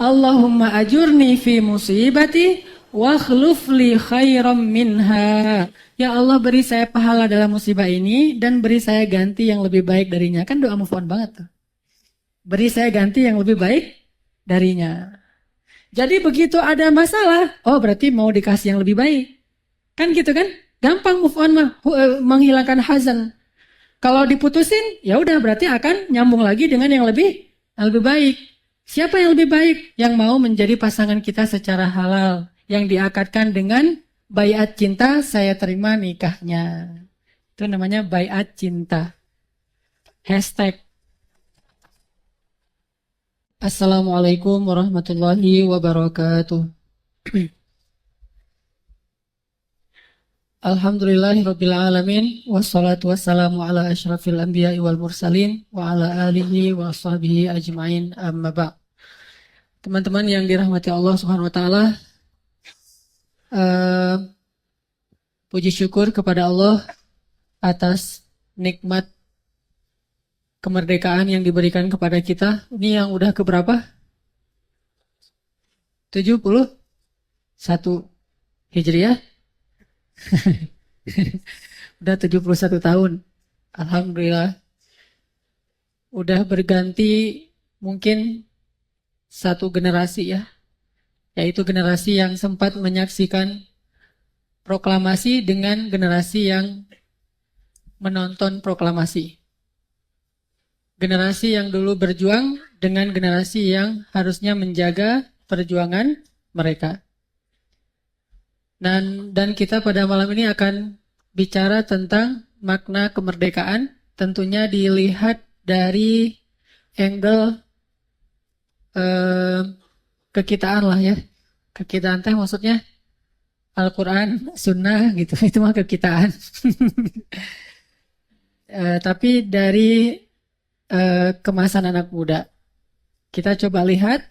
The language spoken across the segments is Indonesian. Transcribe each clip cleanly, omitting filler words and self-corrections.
Allahumma ajurni fi musibati wa khluf li khairam minha. Ya Allah, beri saya pahala dalam musibah ini dan beri saya ganti yang lebih baik darinya. Kan doa move on banget tuh. Beri saya ganti yang lebih baik darinya. Jadi begitu ada masalah, oh berarti mau dikasih yang lebih baik. Kan gitu kan? Gampang move on mah, menghilangkan hazan. Kalau diputusin, ya udah berarti akan nyambung lagi dengan yang lebih baik. Siapa yang lebih baik? Yang mau menjadi pasangan kita secara halal, yang diakadkan dengan baiat cinta, saya terima nikahnya. Itu namanya baiat cinta. Hashtag. Assalamualaikum warahmatullahi wabarakatuh. Alhamdulillahirabbil alamin wassalatu wassalamu ala asyrafil anbiya'i wal mursalin wa ala alihi wa sahbihi ajmain amma ba'. Teman-teman yang dirahmati Allah Subhanahu wa taala, eh, puji syukur kepada Allah atas nikmat kemerdekaan yang diberikan kepada kita. Ini yang udah keberapa? 71 Hijriah. Udah 71 tahun. Alhamdulillah. Udah berganti mungkin satu generasi ya. Yaitu generasi yang sempat menyaksikan proklamasi dengan generasi yang menonton proklamasi. Generasi yang dulu berjuang dengan generasi yang harusnya menjaga perjuangan mereka. Dan kita pada malam ini akan bicara tentang makna kemerdekaan, tentunya dilihat dari angle kekitaan lah ya. Kekitaan teh maksudnya Al-Quran, Sunnah gitu, itu mah kekitaan. Tapi dari kemasan anak muda, kita coba lihat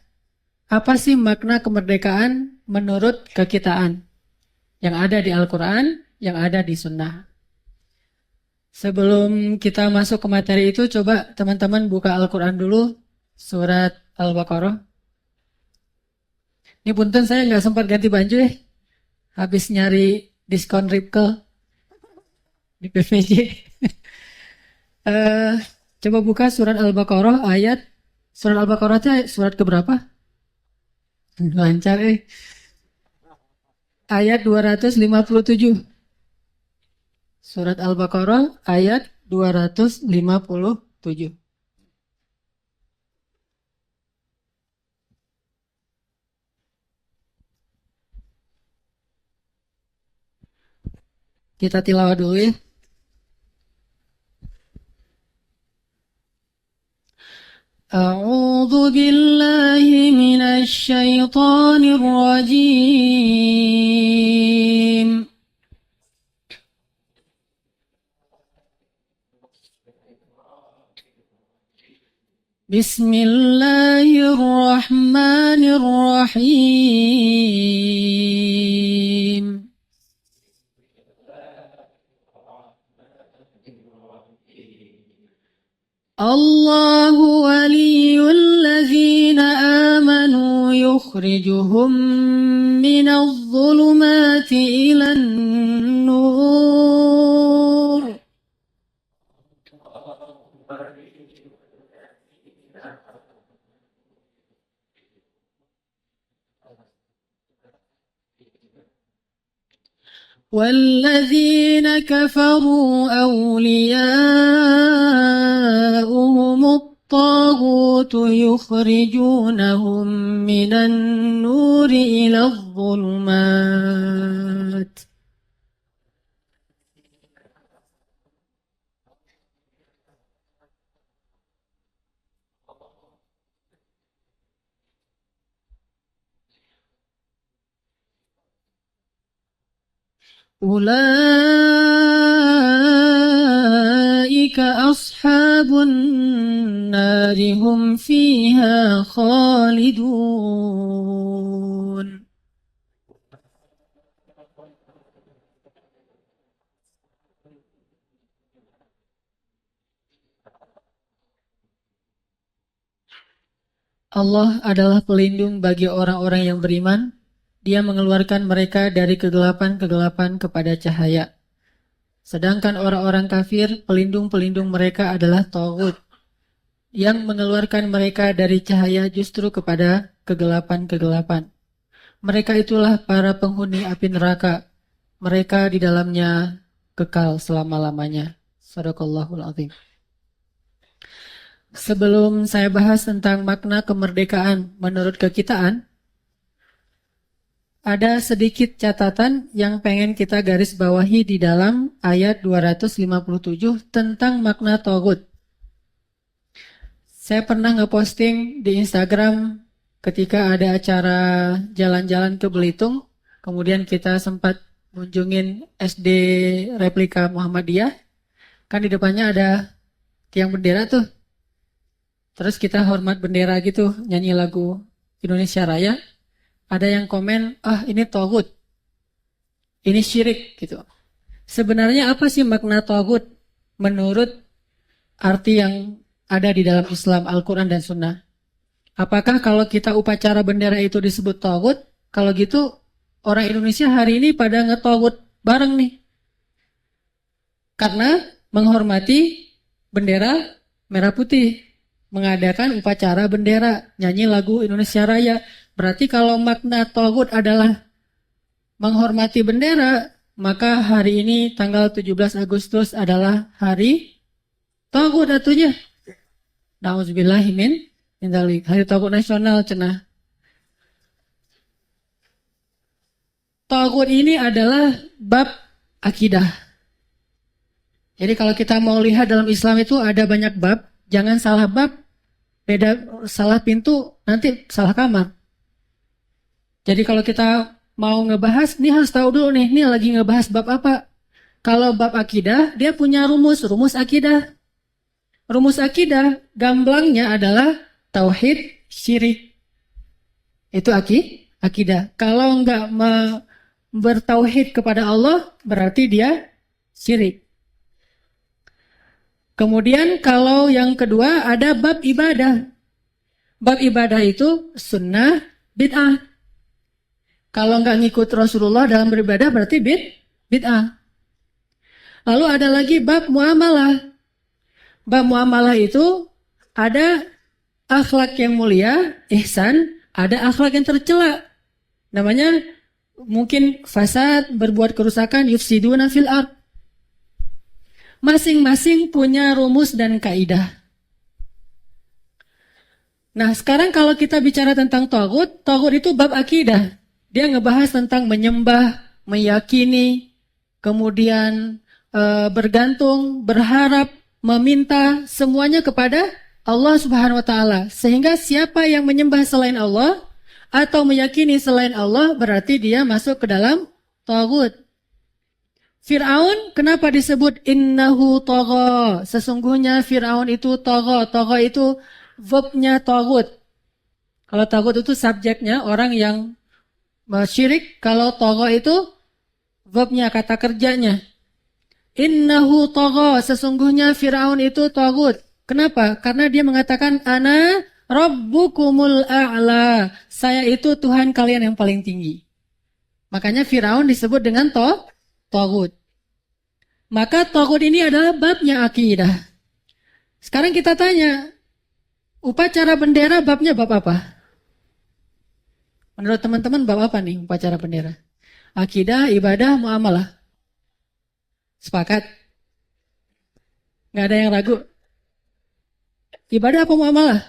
apa sih makna kemerdekaan menurut kekitaan yang ada di Al-Quran, yang ada di Sunnah. Sebelum kita masuk ke materi itu, coba teman-teman buka Al-Quran dulu, surat Al-Baqarah. Ini punten saya nggak sempat ganti baju ya, habis nyari diskon Ripkel di PVJ. Coba buka surat Al-Baqarah surat Al-Baqarah itu surat keberapa? Lancar Ayat 257. Surat Al-Baqarah ayat 257. Kita tilawah dulu ya. A'udzu billahi minasy syaithanir rajim. Bismillahirrahmanirrahim. الله ولي الذين آمنوا يخرجهم من الظلمات إلى النور والذين كفروا أولياؤهم الطاغوت يخرجونهم من النور إلى الظلمات أولئك أصحاب النار هم فيها خالدون Allah adalah pelindung bagi orang-orang yang beriman. Dia mengeluarkan mereka dari kegelapan-kegelapan kepada cahaya. Sedangkan orang-orang kafir, pelindung-pelindung mereka adalah Taghut, yang mengeluarkan mereka dari cahaya justru kepada kegelapan-kegelapan. Mereka itulah para penghuni api neraka. Mereka di dalamnya kekal selama-lamanya. Shadaqallahul Azim. Sebelum saya bahas tentang makna kemerdekaan menurut kekitaan, ada sedikit catatan yang pengen kita garis bawahi di dalam ayat 257 tentang makna Taghut. Saya pernah ngeposting di Instagram ketika ada acara jalan-jalan ke Belitung, kemudian kita sempat kunjungin SD replika Muhammadiyah, kan di depannya ada tiang bendera tuh. Terus kita hormat bendera gitu, nyanyi lagu Indonesia Raya. Ada yang komen, ini Taghut, ini syirik gitu. Sebenarnya apa sih makna Taghut menurut arti yang ada di dalam Islam, Al-Quran dan Sunnah? Apakah kalau kita upacara bendera itu disebut Taghut? Kalau gitu orang Indonesia hari ini pada nge-Taghut bareng nih. Karena menghormati bendera merah putih, mengadakan upacara bendera, nyanyi lagu Indonesia Raya. Berarti kalau makna Taghut adalah menghormati bendera, maka hari ini tanggal 17 Agustus adalah hari Taghut atunya. Nauzubillahi min dzalik. Hari Taghut nasional cenah. Taghut ini adalah bab akidah. Jadi kalau kita mau lihat dalam Islam itu ada banyak bab, jangan salah bab, beda salah pintu, nanti salah kamar. Jadi kalau kita mau ngebahas, nih harus tahu dulu nih lagi ngebahas bab apa. Kalau bab akidah, dia punya rumus akidah. Rumus akidah, gamblangnya adalah tauhid, syirik. Itu akidah. Kalau enggak bertauhid kepada Allah, berarti dia syirik. Kemudian kalau yang kedua ada bab ibadah. Bab ibadah itu sunnah, bid'ah. Kalau nggak ngikut Rasulullah dalam beribadah berarti bid'ah. Lalu ada lagi bab muamalah. Bab muamalah itu ada akhlak yang mulia, ihsan, ada akhlak yang tercela. Namanya mungkin fasad, berbuat kerusakan, yufsiduna fil ard. Masing-masing punya rumus dan kaidah. Nah, sekarang kalau kita bicara tentang Taghut itu bab akidah. Dia ngebahas tentang menyembah, meyakini, kemudian bergantung, berharap, meminta, semuanya kepada Allah Subhanahu wa Ta'ala. Sehingga siapa yang menyembah selain Allah atau meyakini selain Allah, berarti dia masuk ke dalam Taghut. Fir'aun kenapa disebut innahu tagha? Sesungguhnya Fir'aun itu tagha. Tagha itu verbnya Taghut. Kalau Taghut itu subjeknya, orang yang syirik. Kalau tagha itu verbnya, kata kerjanya. Innahu tagha, sesungguhnya Fir'aun itu Taghut. Kenapa? Karena dia mengatakan ana rabbukumul a'la. Saya itu Tuhan kalian yang paling tinggi. Makanya Fir'aun disebut dengan Taghut. Maka Taghut ini adalah babnya akidah. Sekarang kita tanya, upacara bendera babnya bab apa? Menurut teman-teman bab apa nih upacara bendera? Akidah, ibadah, muamalah. Sepakat? Nggak ada yang ragu? Ibadah apa muamalah?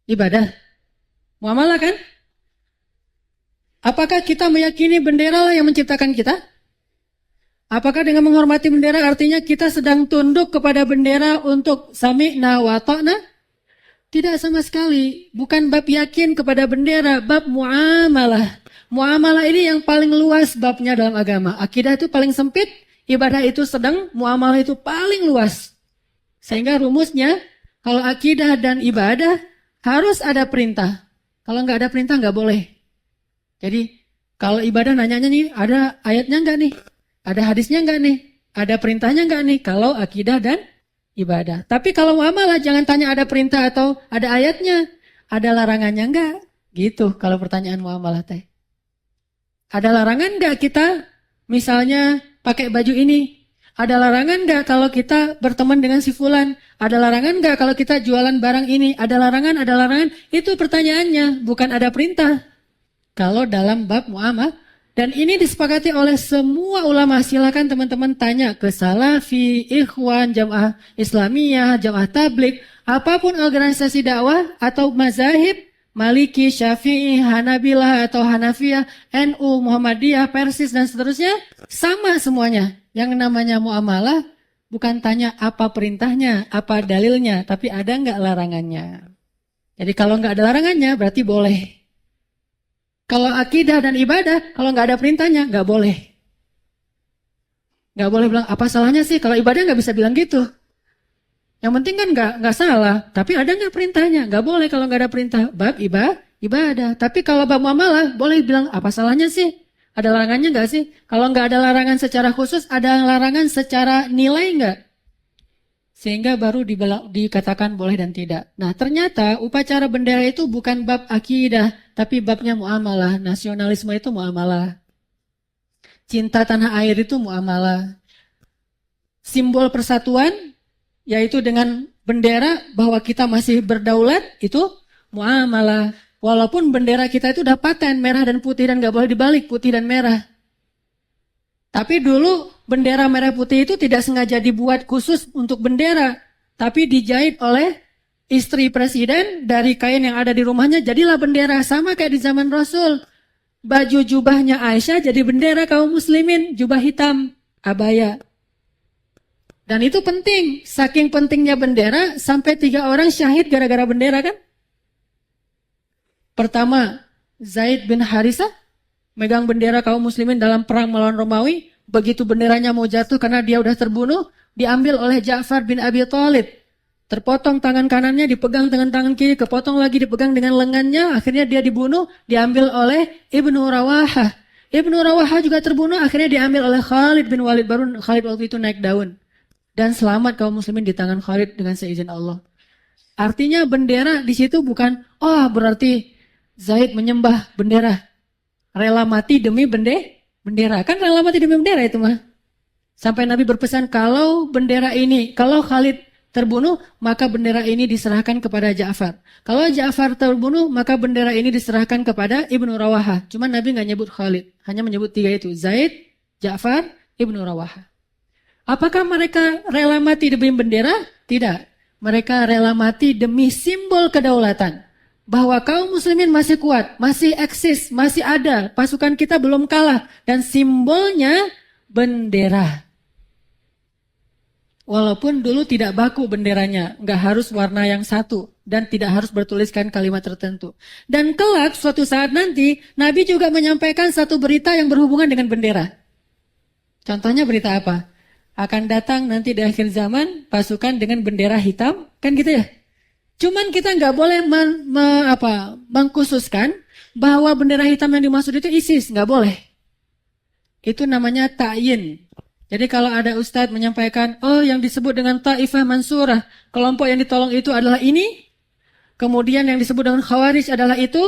Ibadah. Muamalah kan? Apakah kita meyakini bendera lah yang menciptakan kita? Apakah dengan menghormati bendera artinya kita sedang tunduk kepada bendera untuk sami'na wa ta'na? Tidak sama sekali. Bukan bab yakin kepada bendera, bab muamalah. Muamalah ini yang paling luas babnya dalam agama. Akidah itu paling sempit, ibadah itu sedang, muamalah itu paling luas. Sehingga rumusnya, kalau akidah dan ibadah harus ada perintah. Kalau nggak ada perintah nggak boleh. Jadi kalau ibadah nanyanya nih, ada ayatnya nggak nih? Ada hadisnya nggak nih? Ada perintahnya nggak nih? Kalau akidah dan ibadah. Tapi kalau muamalah jangan tanya ada perintah atau ada ayatnya. Ada larangannya enggak? Gitu kalau pertanyaan muamalah teh. Ada larangan enggak kita misalnya pakai baju ini? Ada larangan enggak kalau kita berteman dengan si fulan? Ada larangan enggak kalau kita jualan barang ini? Ada larangan, ada larangan. Itu pertanyaannya, bukan ada perintah. Kalau dalam bab muamalah. Dan ini disepakati oleh semua ulama. Silakan teman-teman tanya ke Salafi, Ikhwan, Jamaah Islamiyah, Jamaah Tabligh, apapun organisasi dakwah atau mazahib, Maliki, Syafi'i, Hanabilah atau Hanafiyah, NU, Muhammadiyah, Persis dan seterusnya, sama semuanya. Yang namanya muamalah bukan tanya apa perintahnya, apa dalilnya, tapi ada nggak larangannya. Jadi kalau nggak ada larangannya berarti boleh. Kalau akidah dan ibadah, kalau nggak ada perintahnya, nggak boleh. Nggak boleh bilang, apa salahnya sih? Kalau ibadah nggak bisa bilang gitu. Yang penting kan nggak salah, tapi ada nggak perintahnya? Nggak boleh kalau nggak ada perintah. Bab ibadah. Tapi kalau bab muamalah, boleh bilang, apa salahnya sih? Ada larangannya nggak sih? Kalau nggak ada larangan secara khusus, ada larangan secara nilai nggak? Sehingga baru dikatakan boleh dan tidak. Nah ternyata upacara bendera itu bukan bab akidah, tapi babnya muamalah. Nasionalisme itu muamalah. Cinta tanah air itu muamalah. Simbol persatuan, yaitu dengan bendera bahwa kita masih berdaulat, itu muamalah. Walaupun bendera kita itu udah paten, merah dan putih dan gak boleh dibalik, putih dan merah. Tapi dulu bendera merah putih itu tidak sengaja dibuat khusus untuk bendera, tapi dijahit oleh istri presiden dari kain yang ada di rumahnya, jadilah bendera. Sama kayak di zaman Rasul. Baju jubahnya Aisyah jadi bendera kaum muslimin, jubah hitam, abaya. Dan itu penting, saking pentingnya bendera sampai 3 orang syahid gara-gara bendera kan. Pertama, Zaid bin Harisah megang bendera kaum muslimin dalam perang melawan Romawi. Begitu benderanya mau jatuh karena dia udah terbunuh, diambil oleh Ja'far bin Abi Thalib. Terpotong tangan kanannya, dipegang dengan tangan kiri, kepotong lagi dipegang dengan lengannya, akhirnya dia dibunuh, diambil oleh Ibnu Rawahah. Ibnu Rawahah juga terbunuh, akhirnya diambil oleh Khalid bin Walid. Baru Khalid waktu itu naik daun. Dan selamat kaum muslimin di tangan Khalid dengan seizin Allah. Artinya bendera di situ bukan, oh berarti Zaid menyembah bendera. Rela mati demi bendera. Kan rela mati demi bendera itu mah. Sampai Nabi berpesan, kalau bendera ini, kalau Khalid terbunuh, maka bendera ini diserahkan kepada Ja'far. Kalau Ja'far terbunuh, maka bendera ini diserahkan kepada Ibnu Rawahah. Cuma Nabi nggak nyebut Khalid, hanya menyebut 3 itu. Zaid, Ja'far, Ibnu Rawahah. Apakah mereka rela mati demi bendera? Tidak. Mereka rela mati demi simbol kedaulatan. Bahwa kaum muslimin masih kuat, masih eksis, masih ada. Pasukan kita belum kalah. Dan simbolnya bendera. Walaupun dulu tidak baku benderanya. Nggak harus warna yang satu. Dan tidak harus bertuliskan kalimat tertentu. Dan kelak suatu saat nanti, Nabi juga menyampaikan satu berita yang berhubungan dengan bendera. Contohnya berita apa? Akan datang nanti di akhir zaman pasukan dengan bendera hitam. Kan gitu ya? Cuman kita nggak boleh mengkhususkan bahwa bendera hitam yang dimaksud itu ISIS, nggak boleh. Itu namanya ta'yin. Jadi kalau ada ustadz menyampaikan, oh yang disebut dengan Ta'ifah Mansurah, kelompok yang ditolong itu adalah ini, kemudian yang disebut dengan Khawarij adalah itu,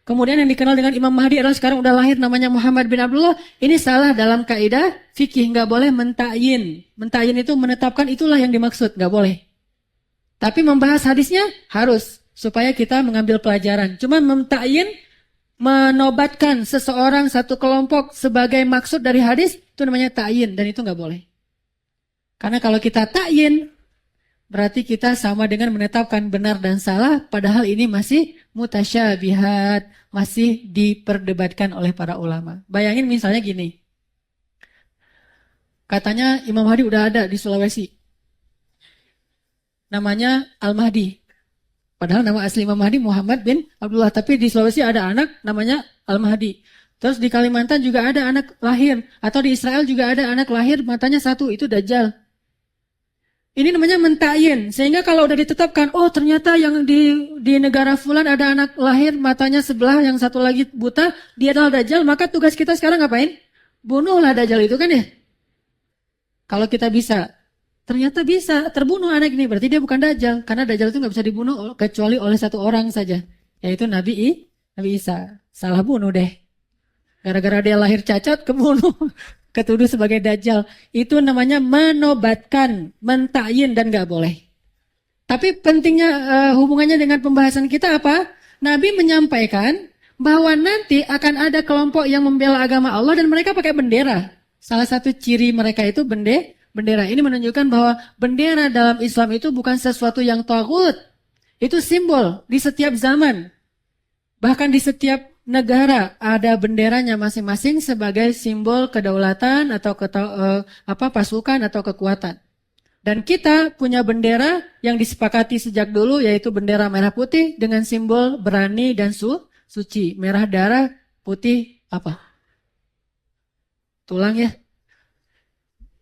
kemudian yang dikenal dengan Imam Mahdi adalah sekarang udah lahir namanya Muhammad bin Abdullah, ini salah dalam kaidah fikih, nggak boleh mentakyin. Mentakyin itu menetapkan itulah yang dimaksud, nggak boleh. Tapi membahas hadisnya harus, supaya kita mengambil pelajaran. Cuma mentakyin, menobatkan seseorang satu kelompok sebagai maksud dari hadis, itu namanya takyin, dan itu nggak boleh. Karena kalau kita takyin, berarti kita sama dengan menetapkan benar dan salah, padahal ini masih mutasyabihat, masih diperdebatkan oleh para ulama. Bayangin misalnya gini, katanya Imam Mahdi udah ada di Sulawesi. Namanya Al-Mahdi. Padahal nama asli Imam Mahdi Muhammad bin Abdullah. Tapi di Sulawesi ada anak namanya Al-Mahdi. Terus di Kalimantan juga ada anak lahir. Atau di Israel juga ada anak lahir matanya satu. Itu Dajjal. Ini namanya mentakyin. Sehingga kalau udah ditetapkan, oh ternyata yang di negara fulan ada anak lahir matanya sebelah, yang satu lagi buta, dia adalah Dajjal. Maka tugas kita sekarang ngapain? Bunuhlah Dajjal itu kan ya. Kalau kita bisa. Ternyata bisa terbunuh anak ini, berarti dia bukan Dajjal. Karena Dajjal itu nggak bisa dibunuh kecuali oleh satu orang saja. yaitu Nabi Isa. Salah bunuh deh. Gara-gara dia lahir cacat, kebunuh. Ketuduh sebagai dajjal. Itu namanya menobatkan, mentakyin dan gak boleh. Tapi pentingnya hubungannya dengan pembahasan kita apa? Nabi menyampaikan bahwa nanti akan ada kelompok yang membela agama Allah dan mereka pakai bendera. Salah satu ciri mereka itu bendera. Ini menunjukkan bahwa bendera dalam Islam itu bukan sesuatu yang taghut. Itu simbol di setiap zaman. Bahkan di setiap negara ada benderanya masing-masing sebagai simbol kedaulatan atau pasukan atau kekuatan. Dan kita punya bendera yang disepakati sejak dulu yaitu bendera merah putih dengan simbol berani dan suci. Merah darah, putih apa? Tulang ya.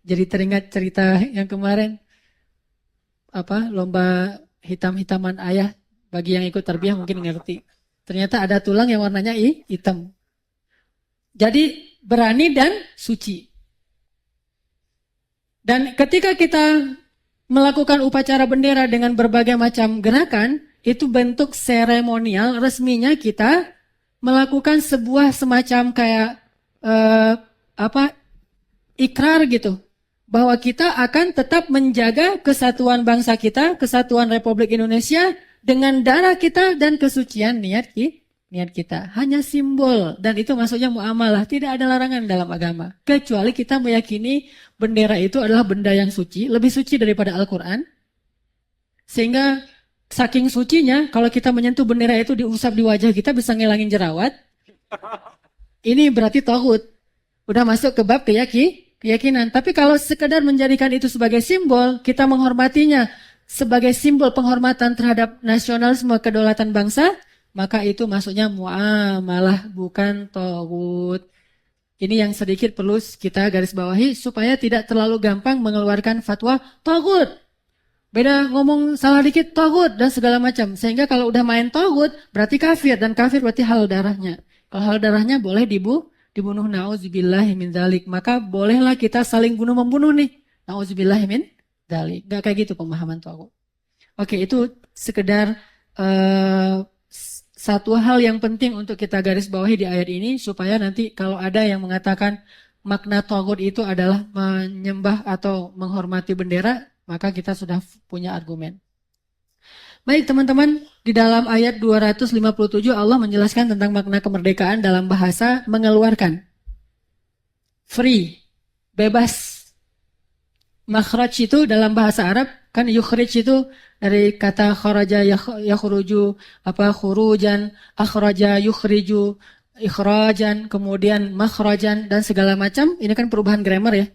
Jadi teringat cerita yang kemarin lomba hitam-hitaman ayah. Bagi yang ikut tarbiyah mungkin ngerti. Ternyata ada tulang yang warnanya hitam. Jadi berani dan suci. Dan ketika kita melakukan upacara bendera dengan berbagai macam gerakan, itu bentuk seremonial resminya kita melakukan sebuah semacam kayak ikrar gitu. Bahwa kita akan tetap menjaga kesatuan bangsa kita, kesatuan Republik Indonesia dengan darah kita dan kesucian niat kita. Hanya simbol dan itu maksudnya muamalah, tidak ada larangan dalam agama. Kecuali kita meyakini bendera itu adalah benda yang suci, lebih suci daripada Al-Quran. Sehingga saking sucinya, kalau kita menyentuh bendera itu diusap di wajah kita bisa ngilangin jerawat. Ini berarti taghut. Udah masuk ke bab keyakinan. Tapi kalau sekedar menjadikan itu sebagai simbol, kita menghormatinya sebagai simbol penghormatan terhadap nasionalisme kedaulatan bangsa, maka itu maksudnya muamalah, bukan taghut. Ini yang sedikit perlu kita garis bawahi supaya tidak terlalu gampang mengeluarkan fatwa taghut. Beda ngomong salah dikit taghut dan segala macam. Sehingga kalau udah main taghut berarti kafir dan kafir berarti halal darahnya. Kalau halal darahnya boleh dibunuh na'udzubillahi min dzalik. Maka bolehlah kita saling bunuh-membunuh nih. Na'udzubillahi min dzalik. Gak kayak gitu pemahaman taghut. Oke, itu sekedar satu hal yang penting untuk kita garis bawahi di ayat ini supaya nanti kalau ada yang mengatakan makna taghut itu adalah menyembah atau menghormati bendera, maka kita sudah punya argumen. Baik teman-teman, di dalam ayat 257 Allah menjelaskan tentang makna kemerdekaan dalam bahasa mengeluarkan. Free, bebas. Makhraj itu dalam bahasa Arab kan yukhrij itu dari kata kharaja yakhruju, khurujan, akhraja yukhriju, ikhrajan, kemudian makhrajan dan segala macam. Ini kan perubahan grammar ya.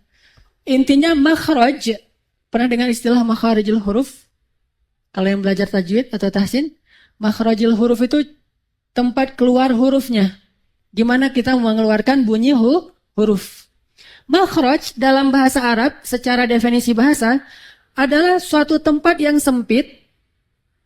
Intinya makhraj, pernah dengar istilah makharijul huruf? Kalau yang belajar tajwid atau tahsin, makharijul huruf itu tempat keluar hurufnya. Gimana kita mengeluarkan bunyi huruf. Makhraj dalam bahasa Arab secara definisi bahasa adalah suatu tempat yang sempit.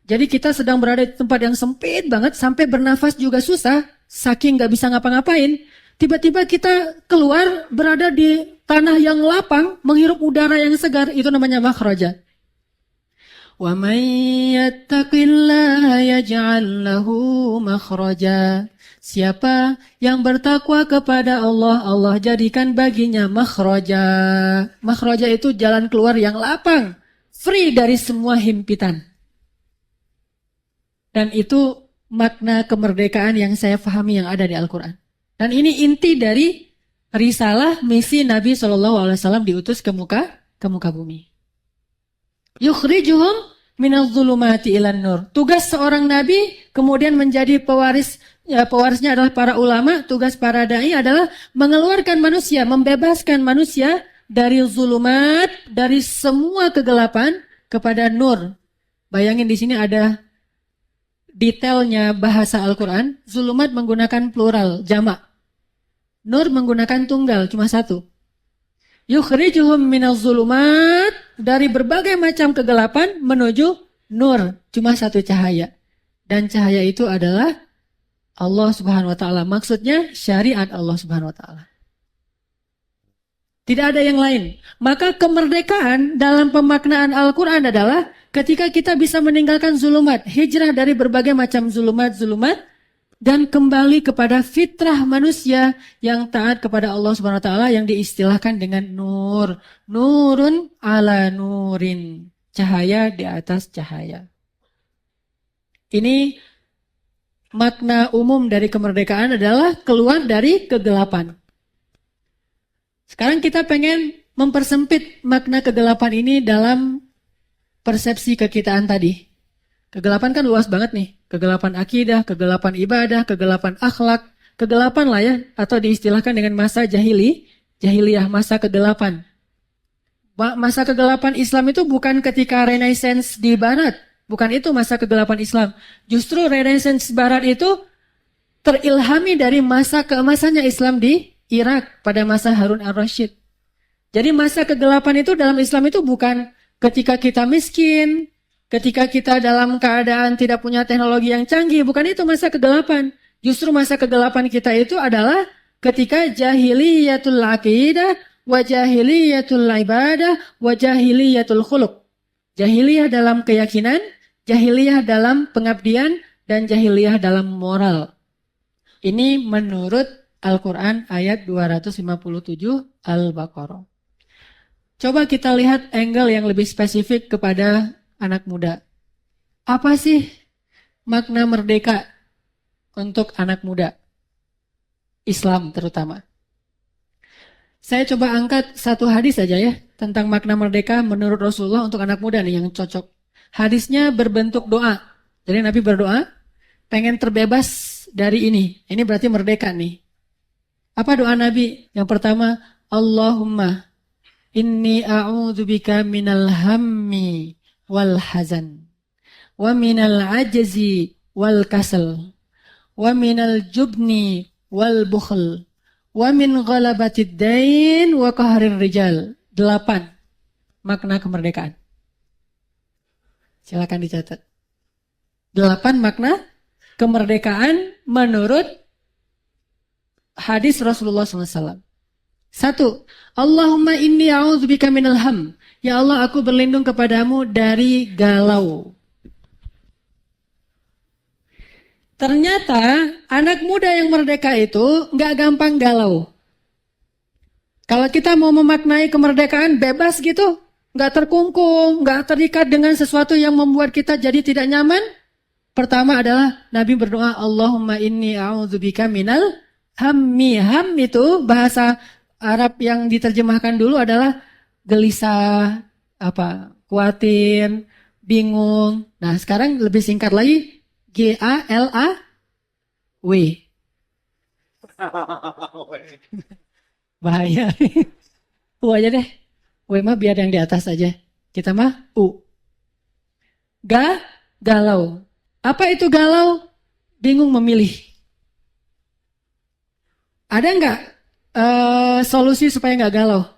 Jadi kita sedang berada di tempat yang sempit banget sampai bernafas juga susah, saking gak bisa ngapa-ngapain. Tiba-tiba kita keluar berada di tanah yang lapang, menghirup udara yang segar, itu namanya makhraja. Wa may yattaqillaha yaj'al lahu makhraja. Siapa yang bertakwa kepada Allah, Allah jadikan baginya makhraja. Makhraja itu jalan keluar yang lapang, free dari semua himpitan. Dan itu makna kemerdekaan yang saya pahami yang ada di Al-Quran. Dan ini inti dari risalah misi Nabi SAW diutus ke muka bumi. Yukhrijuhum minadh-dhulumati ilan nur. Tugas seorang nabi kemudian menjadi pewarisnya adalah para ulama. Tugas para dai adalah mengeluarkan manusia, membebaskan manusia dari zulumat, dari semua kegelapan kepada nur. Bayangin di sini ada detailnya bahasa Al-Quran. Zulumat menggunakan plural, jamak. Nur menggunakan tunggal, cuma satu. Yukhrijuhum minadh-dhulumat, dari berbagai macam kegelapan menuju nur, cuma satu cahaya. Dan cahaya itu adalah Allah Subhanahu wa taala. Maksudnya syariat Allah Subhanahu wa taala. Tidak ada yang lain. Maka kemerdekaan dalam pemaknaan Al-Quran adalah ketika kita bisa meninggalkan zulumat, hijrah dari berbagai macam zulumat, dan kembali kepada fitrah manusia yang taat kepada Allah Subhanahu wa taala yang diistilahkan dengan nur. Nurun ala nurin. Cahaya di atas cahaya. Ini makna umum dari kemerdekaan adalah keluar dari kegelapan. Sekarang kita pengen mempersempit makna kegelapan ini dalam persepsi kekitaan tadi. Kegelapan kan luas banget nih. Kegelapan akidah, kegelapan ibadah, kegelapan akhlak. Kegelapan lah ya, atau diistilahkan dengan masa jahiliyah, masa kegelapan. Masa kegelapan Islam itu bukan ketika Renaissance di Barat. Bukan itu masa kegelapan Islam. Justru Renaissance Barat itu terilhami dari masa keemasannya Islam di Irak pada masa Harun al-Rashid. Jadi masa kegelapan itu dalam Islam itu bukan ketika kita miskin, ketika kita dalam keadaan tidak punya teknologi yang canggih. Bukan itu masa kegelapan. Justru masa kegelapan kita itu adalah ketika jahiliyatul aqidah, wa jahiliyatul ibadah, wa jahiliyatul khuluq. Jahiliyah dalam keyakinan, jahiliyah dalam pengabdian, dan jahiliyah dalam moral. Ini menurut Al-Quran ayat 257 Al-Baqarah. Coba kita lihat angle yang lebih spesifik kepada anak muda. Apa sih makna merdeka untuk anak muda? Islam terutama. Saya coba angkat satu hadis saja ya, tentang makna merdeka menurut Rasulullah untuk anak muda nih yang cocok. Hadisnya berbentuk doa. Jadi Nabi berdoa, pengen terbebas dari ini. Ini berarti merdeka nih. Apa doa Nabi? Yang pertama, Allahumma inni a'udzubika minal hammi wal hazan, wa minal ajzi wal kasal, wa minal jubni wal bukhl, wa min ghalabatid dain wa qahrir rijal. 8 makna kemerdekaan. Silakan dicatat. 8 makna kemerdekaan menurut hadis Rasulullah SAW. 1. Allahumma inni a'udzubika minal ham. Ya Allah, aku berlindung kepadamu dari galau. Ternyata anak muda yang merdeka itu nggak gampang galau. Kalau kita mau memaknai kemerdekaan bebas gitu, nggak terkungkung, nggak terikat dengan sesuatu yang membuat kita jadi tidak nyaman. Pertama adalah Nabi berdoa, Allahumma inni a'udzubika minal hammi. Ham itu bahasa Arab yang diterjemahkan dulu adalah gelisah, khawatir, bingung. Nah sekarang lebih singkat lagi. G-A-L-A-W. Bahaya. U aja deh. W mah biar yang di atas aja. Kita mah U. Galau. Apa itu galau? Bingung memilih. Ada nggak solusi supaya nggak galau?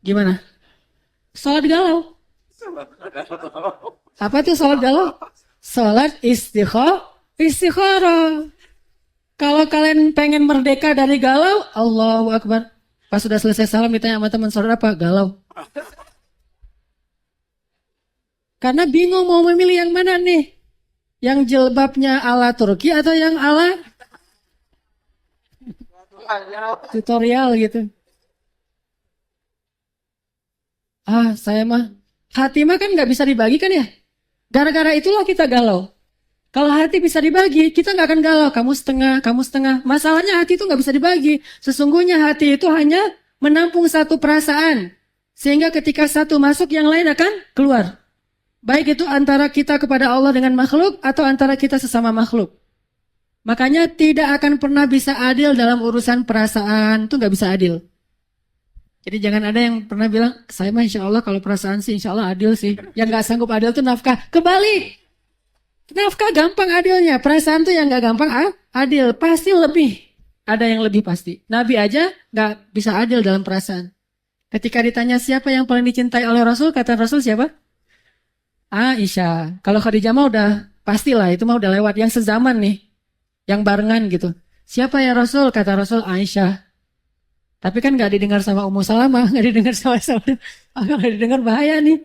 Gimana? Salat galau. Apa itu salat galau? Salat istikharah. Kalau kalian pengen merdeka dari galau, Allahu Akbar. Pas sudah selesai salam ditanya sama teman, salat apa? Galau. Karena bingung mau memilih yang mana nih? Yang jilbabnya ala Turki atau yang ala tutorial gitu. Saya mah hati mah kan nggak bisa dibagikan ya. Gara-gara itulah kita galau. Kalau hati bisa dibagi, kita nggak akan galau. Kamu setengah. Masalahnya hati itu nggak bisa dibagi. Sesungguhnya hati itu hanya menampung satu perasaan. Sehingga ketika satu masuk, yang lain akan keluar. Baik itu antara kita kepada Allah dengan makhluk, atau antara kita sesama makhluk. Makanya tidak akan pernah bisa adil dalam urusan perasaan. Itu nggak bisa adil. Jadi jangan ada yang pernah bilang, saya mah insya Allah kalau perasaan sih insya Allah adil sih. Yang nggak sanggup adil itu nafkah. Kebalik. Nafkah gampang adilnya. Perasaan tuh yang nggak gampang adil. Pasti lebih. Ada yang lebih pasti. Nabi aja nggak bisa adil dalam perasaan. Ketika ditanya siapa yang paling dicintai oleh Rasul, kata Rasul siapa? Aisyah. Kalau Khadijah mah udah pastilah, itu mah udah lewat. Yang sezaman nih. Yang barengan gitu. Siapa ya Rasul? Kata Rasul Aisyah. Tapi kan nggak didengar sama Ummu Salamah, nggak didengar sama nggak didengar, bahaya nih.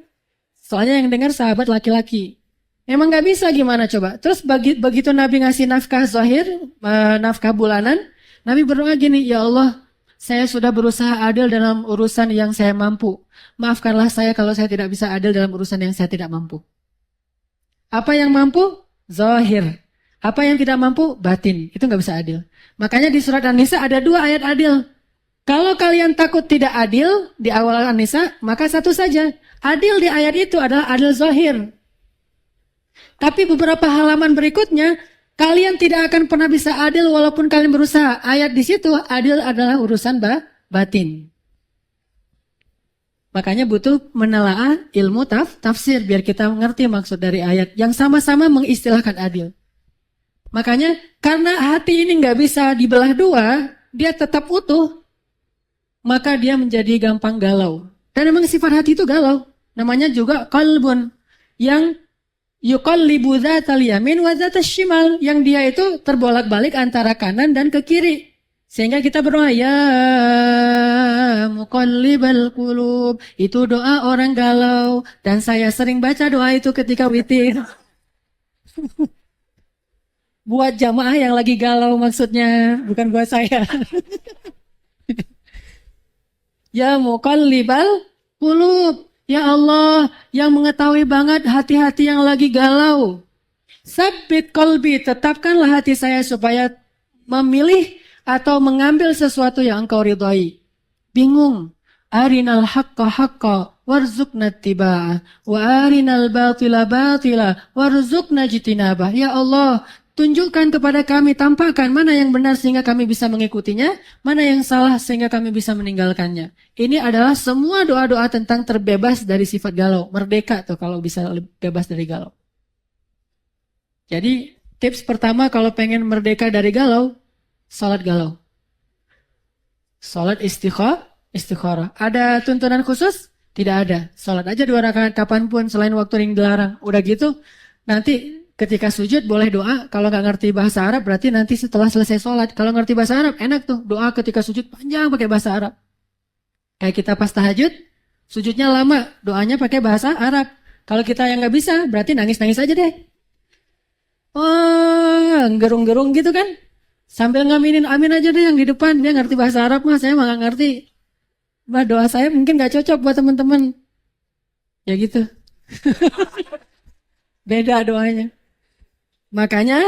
Soalnya yang dengar sahabat laki-laki. Emang nggak bisa gimana coba? Terus begitu Nabi ngasih nafkah zahir, nafkah bulanan, Nabi berdoa gini, ya Allah, saya sudah berusaha adil dalam urusan yang saya mampu. Maafkanlah saya kalau saya tidak bisa adil dalam urusan yang saya tidak mampu. Apa yang mampu? Zahir. Apa yang tidak mampu? Batin. Itu nggak bisa adil. Makanya di surat An-Nisa ada 2 ayat adil. Kalau kalian takut tidak adil di awal An-Nisa, maka satu saja. Adil di ayat itu adalah adil zahir. Tapi beberapa halaman berikutnya, kalian tidak akan pernah bisa adil walaupun kalian berusaha. Ayat di situ, adil adalah urusan batin. Makanya butuh menelaah ilmu tafsir biar kita mengerti maksud dari ayat yang sama-sama mengistilahkan adil. Makanya karena hati ini nggak bisa dibelah 2, dia tetap utuh, maka dia menjadi gampang galau. Dan memang sifat hati itu galau. Namanya juga qalbun yang yuqallibu dzatal yamin wa dzatas shimal, yang dia itu terbolak-balik antara kanan dan ke kiri. Sehingga kita berdoa, ya muqallibal qulub. Itu doa orang galau. Dan saya sering baca doa itu ketika witir. Buat jamaah yang lagi galau maksudnya, bukan buat saya. Ya muqallibal qulub. Ya Allah, yang mengetahui banget hati-hati yang lagi galau. Sabbit qalbi, tetapkanlah hati saya supaya memilih atau mengambil sesuatu yang engkau ridhai. Bingung. Arinal haqqa haqqa warzuqna ittiba'ah wa arinal batila batila warzuqna jitinabah. Ya Allah, tunjukkan kepada kami, tampakkan mana yang benar sehingga kami bisa mengikutinya, mana yang salah sehingga kami bisa meninggalkannya. Ini adalah semua doa-doa tentang terbebas dari sifat galau. Merdeka tuh kalau bisa bebas dari galau. Jadi tips pertama kalau pengen merdeka dari galau, salat galau. Salat istikharah. Ada tuntunan khusus? Tidak ada. Salat aja 2 rakaat kapanpun selain waktu yang dilarang. Udah gitu, nanti ketika sujud boleh doa. Kalau nggak ngerti bahasa Arab berarti nanti setelah selesai sholat. Kalau ngerti bahasa Arab enak tuh. Doa ketika sujud panjang pakai bahasa Arab. Kayak kita pas tahajud, sujudnya lama. Doanya pakai bahasa Arab. Kalau kita yang nggak bisa berarti nangis-nangis aja deh. Wah, gerung-gerung gitu kan. Sambil ngaminin amin aja deh yang di depan. Dia ngerti bahasa Arab mah, saya mah nggak ngerti. Bah, doa saya mungkin nggak cocok buat teman-teman. Ya gitu. Beda doanya. Makanya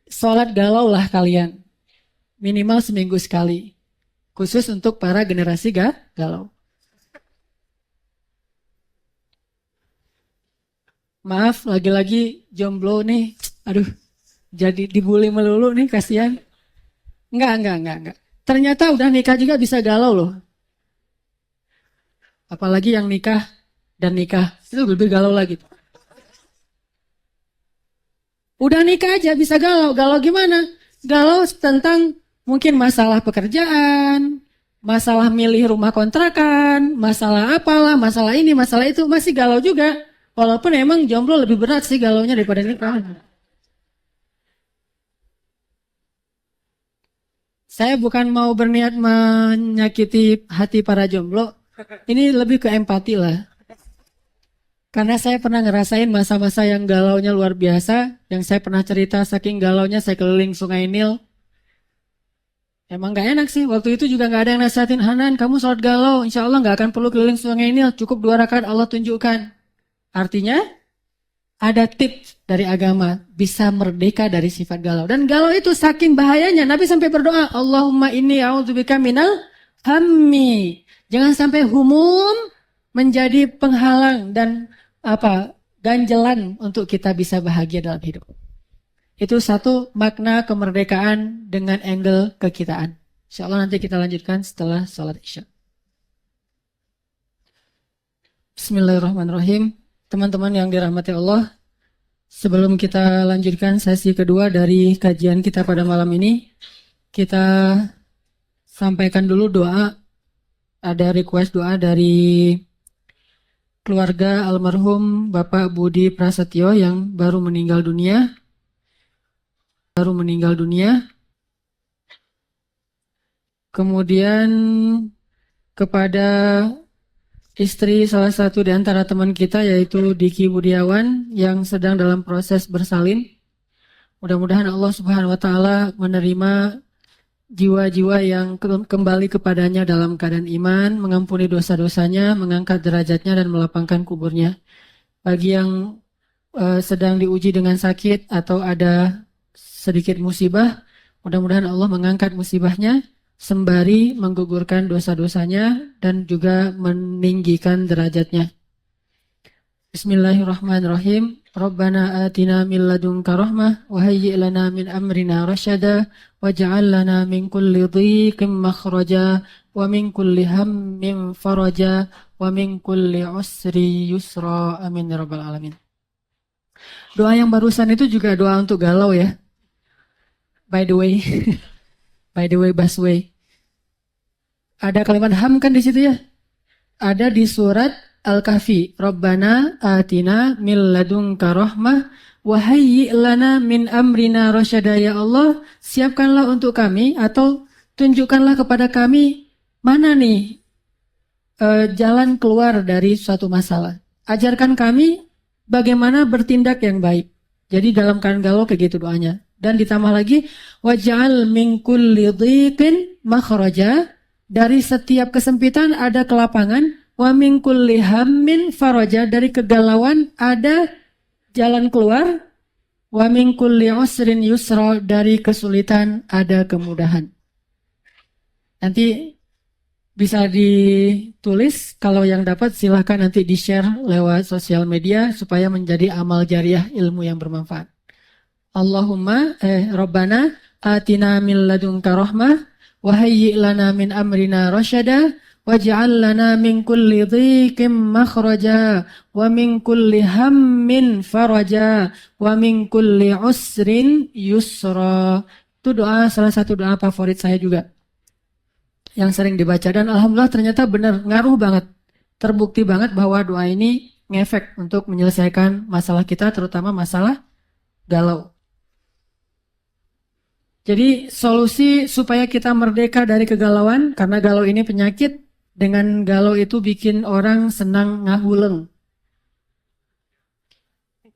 sholat galau lah kalian. Minimal seminggu sekali. Khusus untuk para generasi galau. Maaf, lagi-lagi jomblo nih. Aduh, jadi dibully melulu nih, kasihan. Enggak. Ternyata udah nikah juga bisa galau loh. Apalagi yang nikah dan nikah. Itu lebih galau lagi. Udah nikah aja bisa galau. Galau gimana? Galau tentang mungkin masalah pekerjaan, masalah milih rumah kontrakan, masalah apalah, masalah ini, masalah itu. Masih galau juga. Walaupun emang jomblo lebih berat sih galaunya daripada nikah. Saya bukan mau berniat menyakiti hati para jomblo. Ini lebih ke empati lah. Karena saya pernah ngerasain masa-masa yang galaunya luar biasa. Yang saya pernah cerita saking galaunya saya keliling Sungai Nil. Emang gak enak sih. Waktu itu juga gak ada yang nasihatin, Hanan kamu sholat galau. Insya Allah gak akan perlu keliling Sungai Nil. Cukup 2 rakaat Allah tunjukkan. Artinya ada tips dari agama. Bisa merdeka dari sifat galau. Dan galau itu saking bahayanya. Nabi sampai berdoa. Allahumma inni a'udzubika minal hammi. Jangan sampai humum menjadi penghalang dan ganjelan untuk kita bisa bahagia dalam hidup. Itu satu makna kemerdekaan dengan angle kekitaan. Insya Allah nanti kita lanjutkan setelah sholat isya. Bismillahirrahmanirrahim. Teman-teman yang dirahmati Allah, sebelum kita lanjutkan sesi kedua dari kajian kita pada malam ini, kita sampaikan dulu doa. Ada request doa dari keluarga almarhum Bapak Budi Prasetyo yang baru meninggal dunia. Kemudian kepada istri salah satu di antara teman kita yaitu Diki Budiawan yang sedang dalam proses bersalin. Mudah-mudahan Allah Subhanahu wa taala menerima jiwa-jiwa yang kembali kepadanya dalam keadaan iman, mengampuni dosa-dosanya, mengangkat derajatnya dan melapangkan kuburnya. Bagi yang sedang diuji dengan sakit atau ada sedikit musibah, mudah-mudahan Allah mengangkat musibahnya sembari menggugurkan dosa-dosanya dan juga meninggikan derajatnya. Bismillahirrahmanirrahim. Rabbana atina min ladunka rahmah wa hayyi' lana min amrina rasyada waj'al lana min kulli dhiqin makhraja wa min kulli hammin faraja wa min kulli usri yusra. Amin ya rabbal alamin. Doa yang barusan itu juga doa untuk galau ya. By the way. By the way, Basway. Ada kalimat ham kan di situ ya? Ada di surat Al-Kahfi. Rabbana atina min ladunka rahmah wa hayyi' lana min amrina rasyada. Ya Allah, siapkanlah untuk kami atau tunjukkanlah kepada kami mana nih jalan keluar dari suatu masalah. Ajarkan kami bagaimana bertindak yang baik. Jadi dalam keadaan galau kayak gitu doanya. Dan ditambah lagi waj'al min kulli dhiqin makhraja, dari setiap kesempitan ada kelapangan. Wa min kulli hammin faraja, dari kegalauan ada jalan keluar. Wa min kulli usrin yusra, dari kesulitan ada kemudahan. Nanti bisa ditulis, kalau yang dapat silahkan nanti di-share lewat sosial media supaya menjadi amal jariah ilmu yang bermanfaat. Allahumma Rabbana atina min ladunka rahmah wa hayyi' lana min amrina rasyada waj'al lana min kulli dhiqin makhraja wa min kulli hammin faraja wa min kulli usrin yusra. Itu doa, salah satu doa favorit saya juga yang sering dibaca, dan alhamdulillah ternyata benar, ngaruh banget, terbukti banget bahwa doa ini ngefek untuk menyelesaikan masalah kita, terutama masalah galau. Jadi solusi supaya kita merdeka dari kegalauan, karena galau ini penyakit. Dengan galau itu bikin orang senang ngahuleng.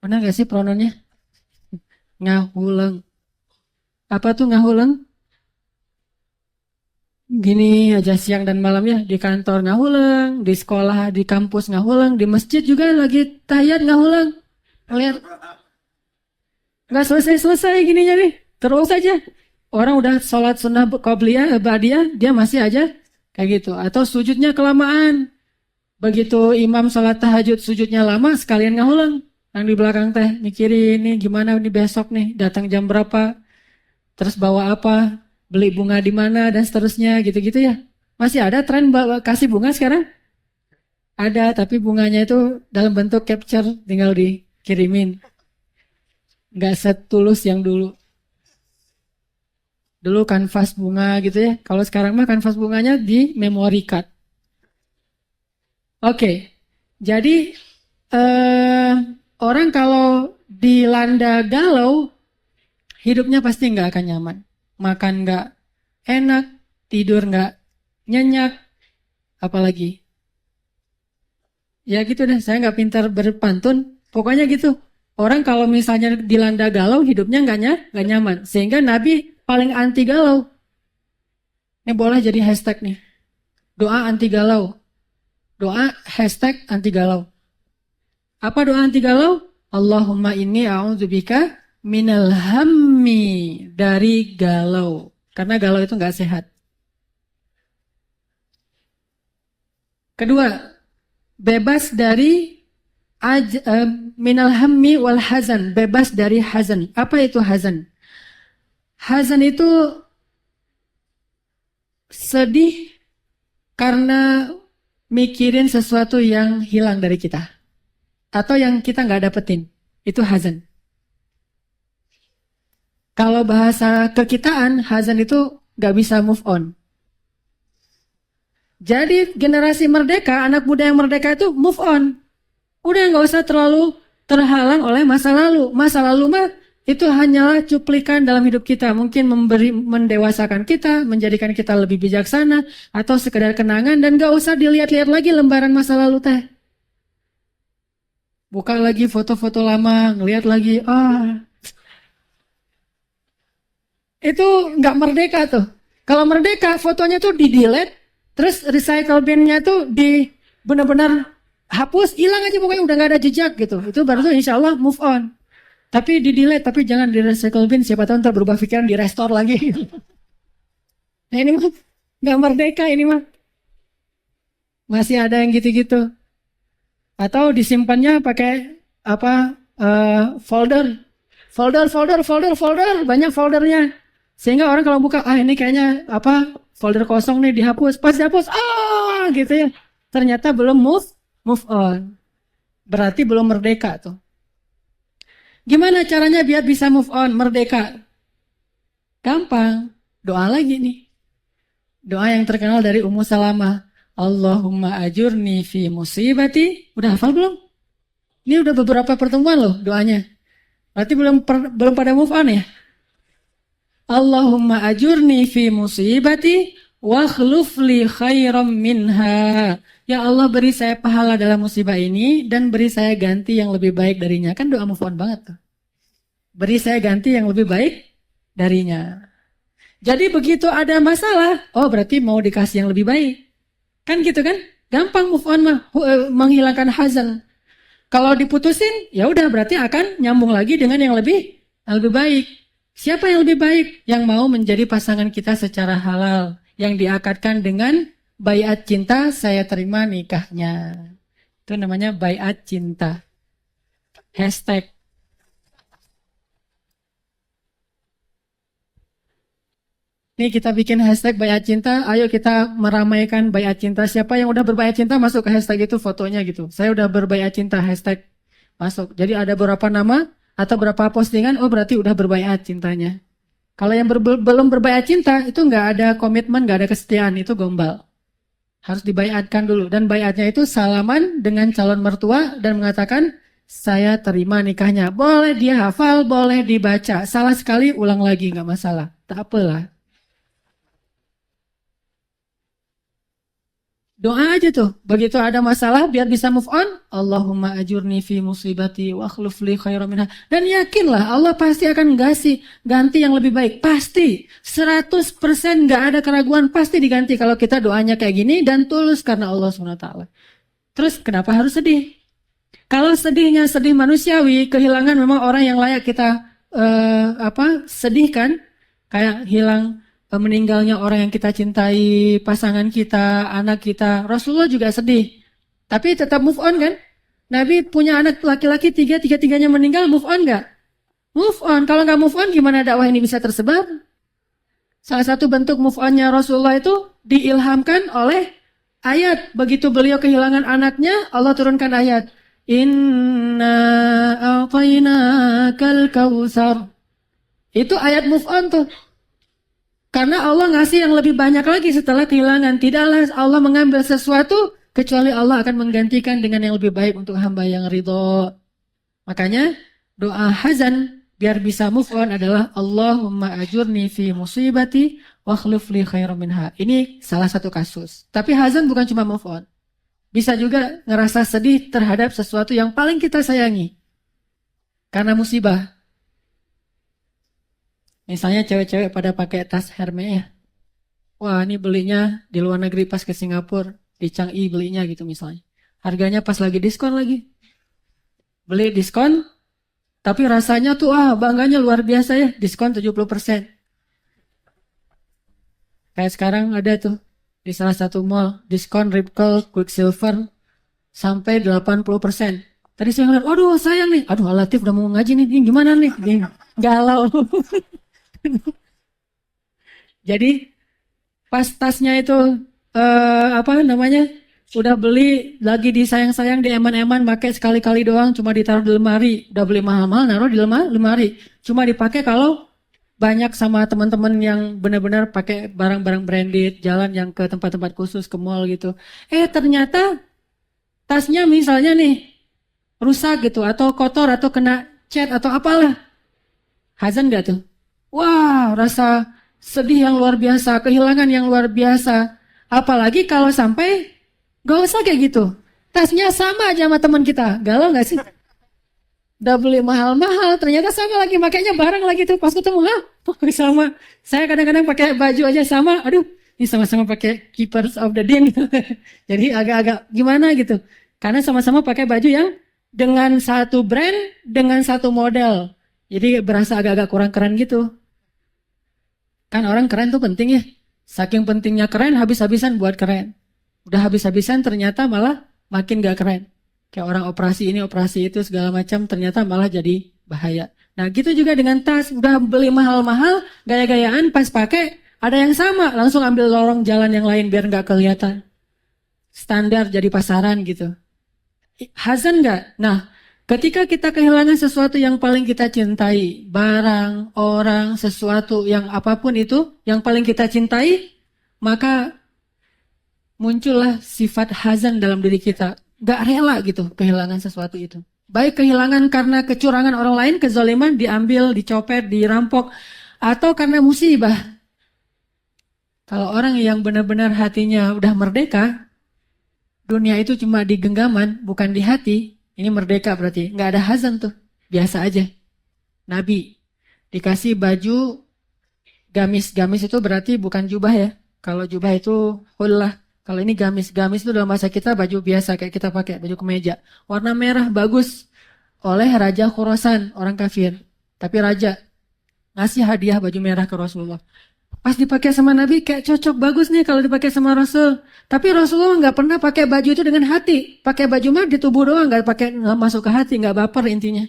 Benar gak sih prononnya? Ngahuleng. Apa tuh ngahuleng? Gini aja siang dan malam ya, di kantor ngahuleng, di sekolah, di kampus ngahuleng, di masjid juga lagi tahiyat ngahuleng. Lihat, nggak selesai-selesai gininya nih, terus aja. Orang udah sholat sunnah qobliyah, ba'diyah, dia masih aja kayak gitu. Atau sujudnya kelamaan. Begitu imam sholat tahajud sujudnya lama, sekalian ngahuleng. Yang di belakang teh mikirin nih gimana nih besok nih, datang jam berapa, terus bawa apa, beli bunga di mana, dan seterusnya gitu-gitu ya. Masih ada tren kasih bunga sekarang? Ada, tapi bunganya itu dalam bentuk capture, tinggal dikirimin. Nggak setulus yang dulu. Dulu kanvas bunga gitu ya. Kalau sekarang mah kanvas bunganya di memory card. Oke, jadi orang kalau dilanda galau, hidupnya pasti nggak akan nyaman. Makan nggak enak, tidur nggak nyenyak, apalagi. Ya gitu deh, saya nggak pintar berpantun. Pokoknya gitu. Orang kalau misalnya dilanda galau, hidupnya nggak nyaman. Sehingga Nabi paling anti galau. Ini boleh jadi hashtag nih. Doa anti galau. Doa hashtag anti galau. Apa doa anti galau? Allahumma inni a'udzubika minal hammi, dari galau. Karena galau itu nggak sehat. Kedua, bebas dari minal hammi wal hazan, bebas dari hazan. Apa itu hazan? Hazan itu sedih karena mikirin sesuatu yang hilang dari kita. Atau yang kita nggak dapetin. Itu hazan. Kalau bahasa kekitaan, hazan itu nggak bisa move on. Jadi generasi merdeka, anak muda yang merdeka itu move on. Udah nggak usah terlalu terhalang oleh masa lalu. Masa lalu mah itu hanyalah cuplikan dalam hidup kita. Mungkin mendewasakan kita, menjadikan kita lebih bijaksana, atau sekedar kenangan, dan gak usah dilihat-lihat lagi lembaran masa lalu teh. Buka lagi foto-foto lama, ngelihat lagi, itu nggak merdeka tuh. Kalau merdeka, fotonya tuh di-delete, terus recycle bin-nya tuh benar-benar hapus, hilang aja pokoknya udah nggak ada jejak gitu. Itu baru tuh insya Allah move on. Tapi di-delete, tapi jangan di recycle bin, siapa tahu ntar berubah pikiran di restore lagi. Nah ini mah nggak merdeka ini mah. Masih ada yang gitu-gitu. Atau disimpannya pakai apa folder, banyak foldernya. Sehingga orang kalau buka, ini kayaknya apa folder kosong nih, dihapus. Pas dihapus, gitu ya. Ternyata belum move on. Berarti belum merdeka tuh. Gimana caranya biar bisa move on, merdeka? Gampang, doa lagi nih. Doa yang terkenal dari Ummu Salamah. Allahumma ajurni fi musibati. Udah hafal belum? Ini udah beberapa pertemuan loh doanya. Berarti belum pada move on ya? Allahumma ajurni fi musibati wa akhluf li khairam minha. Ya Allah, beri saya pahala dalam musibah ini dan beri saya ganti yang lebih baik darinya. Kan doa move on banget tuh. Beri saya ganti yang lebih baik darinya. Jadi begitu ada masalah, berarti mau dikasih yang lebih baik. Kan gitu kan? Gampang move on mah, menghilangkan hazan. Kalau diputusin, ya udah berarti akan nyambung lagi dengan yang lebih baik. Siapa yang lebih baik? Yang mau menjadi pasangan kita secara halal, yang diakadkan dengan baiat cinta, saya terima nikahnya. Itu namanya baiat cinta. Hashtag. Nih kita bikin hashtag baiat cinta, ayo kita meramaikan baiat cinta. Siapa yang udah berbaiat cinta masuk ke hashtag itu fotonya gitu. Saya udah berbaiat cinta, hashtag masuk. Jadi ada beberapa nama atau berapa postingan, berarti udah berbaiat cintanya. Kalau yang belum berbaiat cinta, itu nggak ada komitmen, nggak ada kesetiaan, itu gombal. Harus dibaiatkan dulu. Dan baiatnya itu salaman dengan calon mertua dan mengatakan, saya terima nikahnya. Boleh dia hafal, boleh dibaca. Salah sekali, ulang lagi, nggak masalah. Tak apalah. Doa aja tuh, begitu ada masalah biar bisa move on. Allahumma ajurni fi musibati wa akhluf li khairan minha. Dan yakinlah Allah pasti akan ganti yang lebih baik. Pasti, 100% gak ada keraguan, pasti diganti kalau kita doanya kayak gini dan tulus karena Allah SWT. Terus kenapa harus sedih? Kalau sedihnya sedih manusiawi, kehilangan memang orang yang layak kita sedihkan, kayak hilang meninggalnya orang yang kita cintai, pasangan kita, anak kita. Rasulullah juga sedih. Tapi tetap move on kan? Nabi punya anak laki-laki tiga-tiganya meninggal, move on gak? Move on. Kalau gak move on, gimana dakwah ini bisa tersebar? Salah satu bentuk move onnya Rasulullah itu diilhamkan oleh ayat. Begitu beliau kehilangan anaknya, Allah turunkan ayat. Inna a'tainakal kautsar. Itu ayat move on tuh. Karena Allah ngasih yang lebih banyak lagi setelah kehilangan. Tidaklah Allah mengambil sesuatu kecuali Allah akan menggantikan dengan yang lebih baik untuk hamba yang ridho. Makanya doa hazan biar bisa move on adalah Allahumma ajurni fi musibati wa akhlif li khairan minha. Ini salah satu kasus. Tapi hazan bukan cuma move on. Bisa juga ngerasa sedih terhadap sesuatu yang paling kita sayangi. Karena musibah. Misalnya cewek-cewek pada pakai tas Hermes ya. Wah, ini belinya di luar negeri pas ke Singapura, di Changi belinya gitu misalnya. Harganya pas lagi diskon lagi. Beli diskon, tapi rasanya tuh bangganya luar biasa ya, diskon 70%. Kayak sekarang ada tuh di salah satu mall, diskon Ripple Quicksilver sampai 80%. Tadi saya ngeliat, waduh sayang nih, aduh Latif udah mau ngaji nih, ini gimana nih? Galau. Jadi pas tasnya itu udah beli lagi disayang-sayang di eman-eman, pakai sekali-kali doang, cuma ditaruh di lemari. Udah beli mahal-mahal, naruh di lemari. Cuma dipakai kalau banyak sama teman-teman yang benar-benar pakai barang-barang branded, jalan yang ke tempat-tempat khusus, ke mall gitu. Ternyata tasnya misalnya nih rusak gitu, atau kotor, atau kena cat, atau apalah. Hazan gak tuh? Wah, rasa sedih yang luar biasa, kehilangan yang luar biasa. Apalagi kalau sampai gak usah kayak gitu. Tasnya sama aja sama teman kita. Galau gak sih? Udah beli mahal-mahal, ternyata sama lagi, makanya bareng lagi tuh. Pas ketemu, sama. Saya kadang-kadang pakai baju aja sama. Aduh, ini sama-sama pakai Keepers of the Dean. Jadi agak-agak gimana gitu. Karena sama-sama pakai baju yang dengan satu brand, dengan satu model. Jadi berasa agak-agak kurang keren gitu. Kan orang keren tuh penting ya. Saking pentingnya keren, habis-habisan buat keren. Udah habis-habisan ternyata malah makin gak keren. Kayak orang operasi ini, operasi itu, segala macam, ternyata malah jadi bahaya. Nah gitu juga dengan tas. Udah beli mahal-mahal, gaya-gayaan, pas pakai, ada yang sama. Langsung ambil lorong jalan yang lain biar gak kelihatan. Standar jadi pasaran gitu. Hazan gak? Nah, ketika kita kehilangan sesuatu yang paling kita cintai, barang, orang, sesuatu yang apapun itu, yang paling kita cintai, maka muncullah sifat hazan dalam diri kita. Gak rela gitu kehilangan sesuatu itu. Baik kehilangan karena kecurangan orang lain, kezaliman, diambil, dicopet, dirampok, atau karena musibah. Kalau orang yang benar-benar hatinya udah merdeka, dunia itu cuma di genggaman, bukan di hati. Ini merdeka berarti. Nggak ada hazan tuh. Biasa aja. Nabi dikasih baju gamis. Gamis itu berarti bukan jubah ya. Kalau jubah itu hullah. Kalau ini gamis. Gamis itu dalam bahasa kita baju biasa kayak kita pakai. Baju kemeja. Warna merah bagus. Oleh Raja Khurasan. Orang kafir. Tapi raja ngasih hadiah baju merah ke Rasulullah. Pas dipakai sama Nabi kayak cocok bagus nih kalau dipakai sama Rasul. Tapi Rasulullah nggak pernah pakai baju itu dengan hati. Pakai baju mah di tubuh doang, nggak masuk ke hati, nggak baper intinya.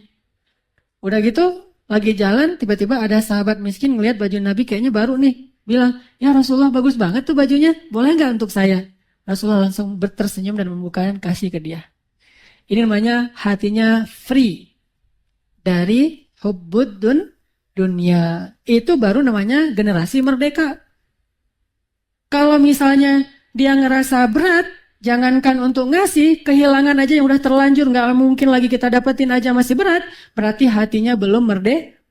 Udah gitu lagi jalan tiba-tiba ada sahabat miskin ngelihat baju Nabi kayaknya baru nih. Bilang, ya Rasulullah bagus banget tuh bajunya. Boleh nggak untuk saya? Rasulullah langsung tersenyum dan membukakan kasih ke dia. Ini namanya hatinya free dari hubbud dunia. Itu baru namanya generasi merdeka. Kalau misalnya dia ngerasa berat, jangankan untuk ngasih, kehilangan aja yang udah terlanjur, nggak mungkin lagi kita dapetin aja masih berat, berarti hatinya belum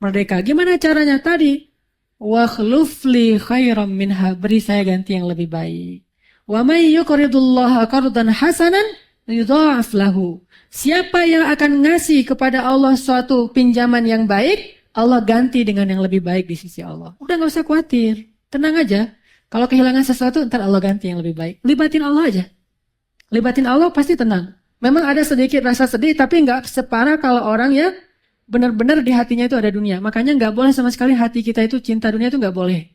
merdeka. Gimana caranya tadi? Wakhluf li khairam minha, beri saya ganti yang lebih baik. Wa may yuqridullaha qardan hasanan yudha'af lahu. Siapa yang akan ngasih kepada Allah suatu pinjaman yang baik, Allah ganti dengan yang lebih baik di sisi Allah. Udah gak usah khawatir. Tenang aja. Kalau kehilangan sesuatu, ntar Allah ganti yang lebih baik. Libatin Allah aja. Libatin Allah pasti tenang. Memang ada sedikit rasa sedih, tapi gak separah kalau orang ya benar-benar di hatinya itu ada dunia. Makanya gak boleh sama sekali hati kita itu cinta dunia itu gak boleh.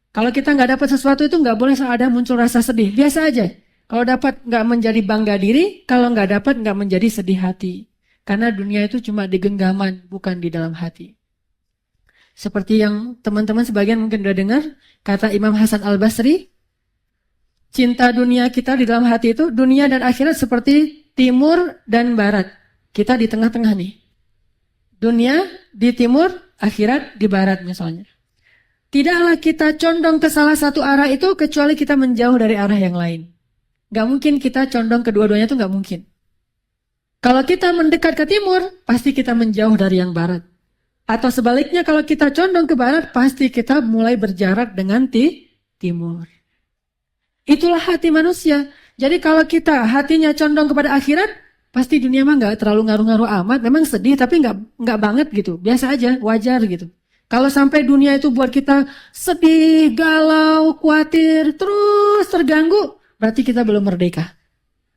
Kalau kita gak dapat sesuatu itu gak boleh ada muncul rasa sedih. Biasa aja. Kalau dapat gak menjadi bangga diri, kalau gak dapat gak menjadi sedih hati. Karena dunia itu cuma di genggaman, bukan di dalam hati. Seperti yang teman-teman sebagian mungkin udah dengar, kata Imam Hasan Al-Basri, cinta dunia kita di dalam hati itu, dunia dan akhirat seperti timur dan barat. Kita di tengah-tengah nih. Dunia di timur, akhirat di barat misalnya. Tidaklah kita condong ke salah satu arah itu, kecuali kita menjauh dari arah yang lain. Gak mungkin kita condong kedua-duanya itu gak mungkin. Kalau kita mendekat ke timur, pasti kita menjauh dari yang barat. Atau sebaliknya kalau kita condong ke barat, pasti kita mulai berjarak dengan timur. Itulah hati manusia. Jadi kalau kita hatinya condong kepada akhirat, pasti dunia mah nggak terlalu ngaruh-ngaruh amat. Memang sedih tapi nggak banget gitu. Biasa aja, wajar gitu. Kalau sampai dunia itu buat kita sedih, galau, khawatir, terus terganggu, berarti kita belum merdeka.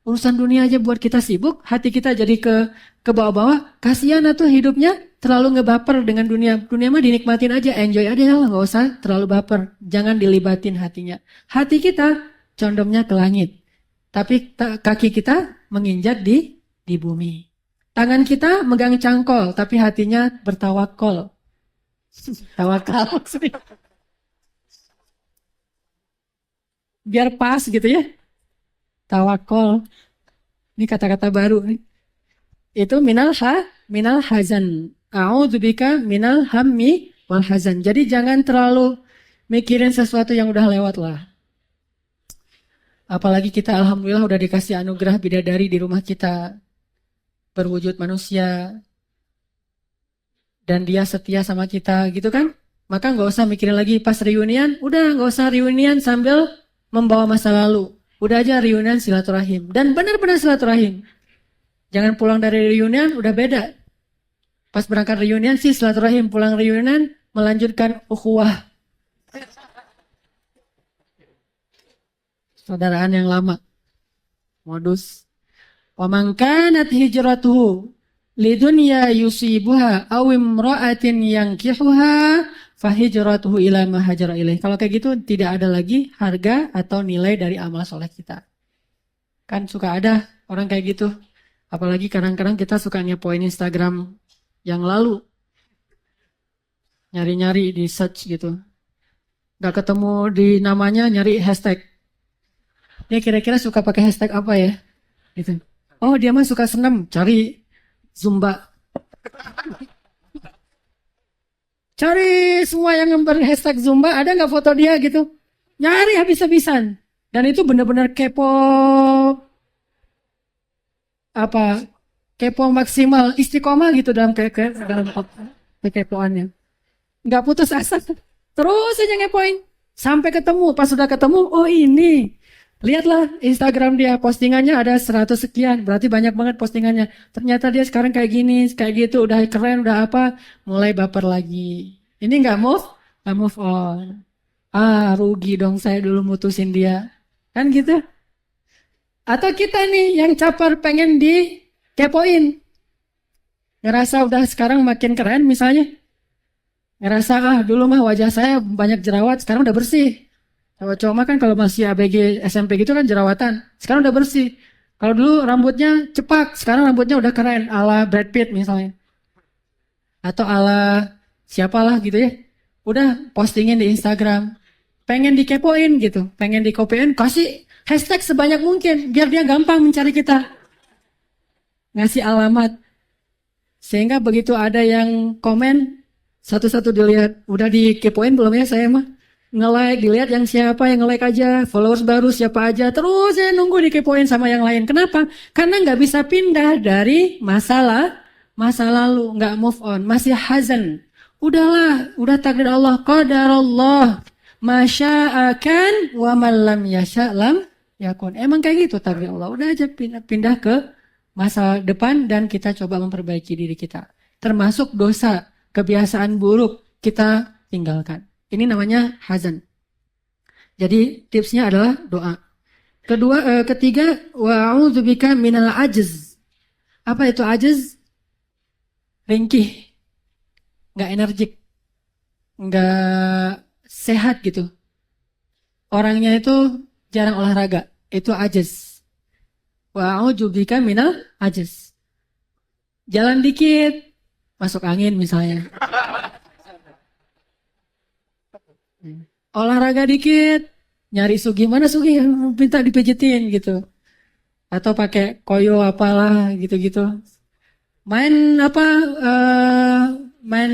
Urusan dunia aja buat kita sibuk, hati kita jadi ke bawah-bawah, kasihan tuh hidupnya terlalu ngebaper dengan dunia. Dunia mah dinikmatin aja, enjoy aja lah, nggak usah terlalu baper. Jangan dilibatin hatinya. Hati kita condongnya ke langit, tapi kaki kita menginjak di bumi. Tangan kita megang cangkol, tapi hatinya bertawakal. Tawakal maksudnya. Biar pas gitu ya. Tawakal. Ini kata-kata baru nih. Itu minal hazan. A'udzubika minal hammi wal hazan. Jadi jangan terlalu mikirin sesuatu yang udah lewat lah. Apalagi kita alhamdulillah udah dikasih anugerah bidadari di rumah kita. Berwujud manusia. dan dia setia sama kita gitu kan, maka nggak usah mikirin lagi pas reunian, udah nggak usah reunian sambil membawa masa lalu. Udah aja reunian silaturahim. Dan benar-benar silaturahim. Jangan pulang dari reunian udah beda. Pas berangkat reunian sih silaturahim, pulang reunian melanjutkan ukhuwah. Saudaraan yang lama. Modus. Wa man kanat hijratuhu lidunya yusibuha aw imra'atin yankihuha fahijratuhu ila ma hajara ilaih. Kalau kayak gitu tidak ada lagi harga atau nilai dari amal soleh kita. Kan suka ada orang kayak gitu. Apalagi kadang-kadang kita suka ngepoin Instagram yang lalu. Nyari-nyari di search gitu. Gak ketemu di namanya, nyari hashtag. Dia kira-kira suka pakai hashtag apa ya? Gitu. Oh dia mah suka senam, cari Zumba. Cari semua yang hashtag Zumba, ada nggak foto dia gitu? Nyari habis-habisan. Dan itu benar-benar kepo, kepo maksimal, istiqomah gitu dalam kekepoannya. Nggak putus asa, terus aja ngepoin. Sampai ketemu, pas sudah ketemu, oh ini. Lihatlah Instagram dia, postingannya ada 100 sekian, berarti banyak banget postingannya. Ternyata dia sekarang kayak gini, kayak gitu, udah keren, udah apa, mulai baper lagi. Ini nggak move on. Ah, rugi dong saya dulu mutusin dia. Kan gitu. Atau kita nih yang caper pengen dikepoin. Ngerasa udah sekarang makin keren misalnya. Ngerasa dulu mah wajah saya banyak jerawat, sekarang udah bersih. Cowok-cowok mah kan kalau masih ABG SMP gitu kan jerawatan. Sekarang udah bersih. Kalau dulu rambutnya cepak, sekarang rambutnya udah keren. Ala Brad Pitt misalnya. Atau ala siapalah gitu ya. Udah postingin di Instagram. Pengen dikepoin gitu. Pengen dikopiin, kasih hashtag sebanyak mungkin. Biar dia gampang mencari kita. Ngasih alamat. Sehingga begitu ada yang komen, satu-satu dilihat. Udah dikepoin belum ya saya mah? Nge-like, dilihat yang siapa yang nge-like aja, followers baru siapa aja, terus saya nunggu dikepoin sama yang lain. Kenapa? Karena nggak bisa pindah dari masa lalu, nggak move on, masih hazan. Udahlah, udah takdir Allah, qadar Allah, masya'akan wa man lam yasha' lam yakun. Emang kayak gitu takdir Allah. Udah aja pindah ke masa depan dan kita coba memperbaiki diri kita. Termasuk dosa, kebiasaan buruk kita tinggalkan. Ini namanya hazan. Jadi tipsnya adalah doa. Ketiga, wa'udzubika minal ajz. Apa itu ajz? Ringkih, nggak energik, nggak sehat gitu. Orangnya itu jarang olahraga. Itu ajz. Wa'udzubika minal ajz. Jalan dikit, masuk angin misalnya. Olahraga dikit, nyari sugi, mana sugi yang minta dipijitin gitu. Atau pakai koyo apalah gitu-gitu. Main main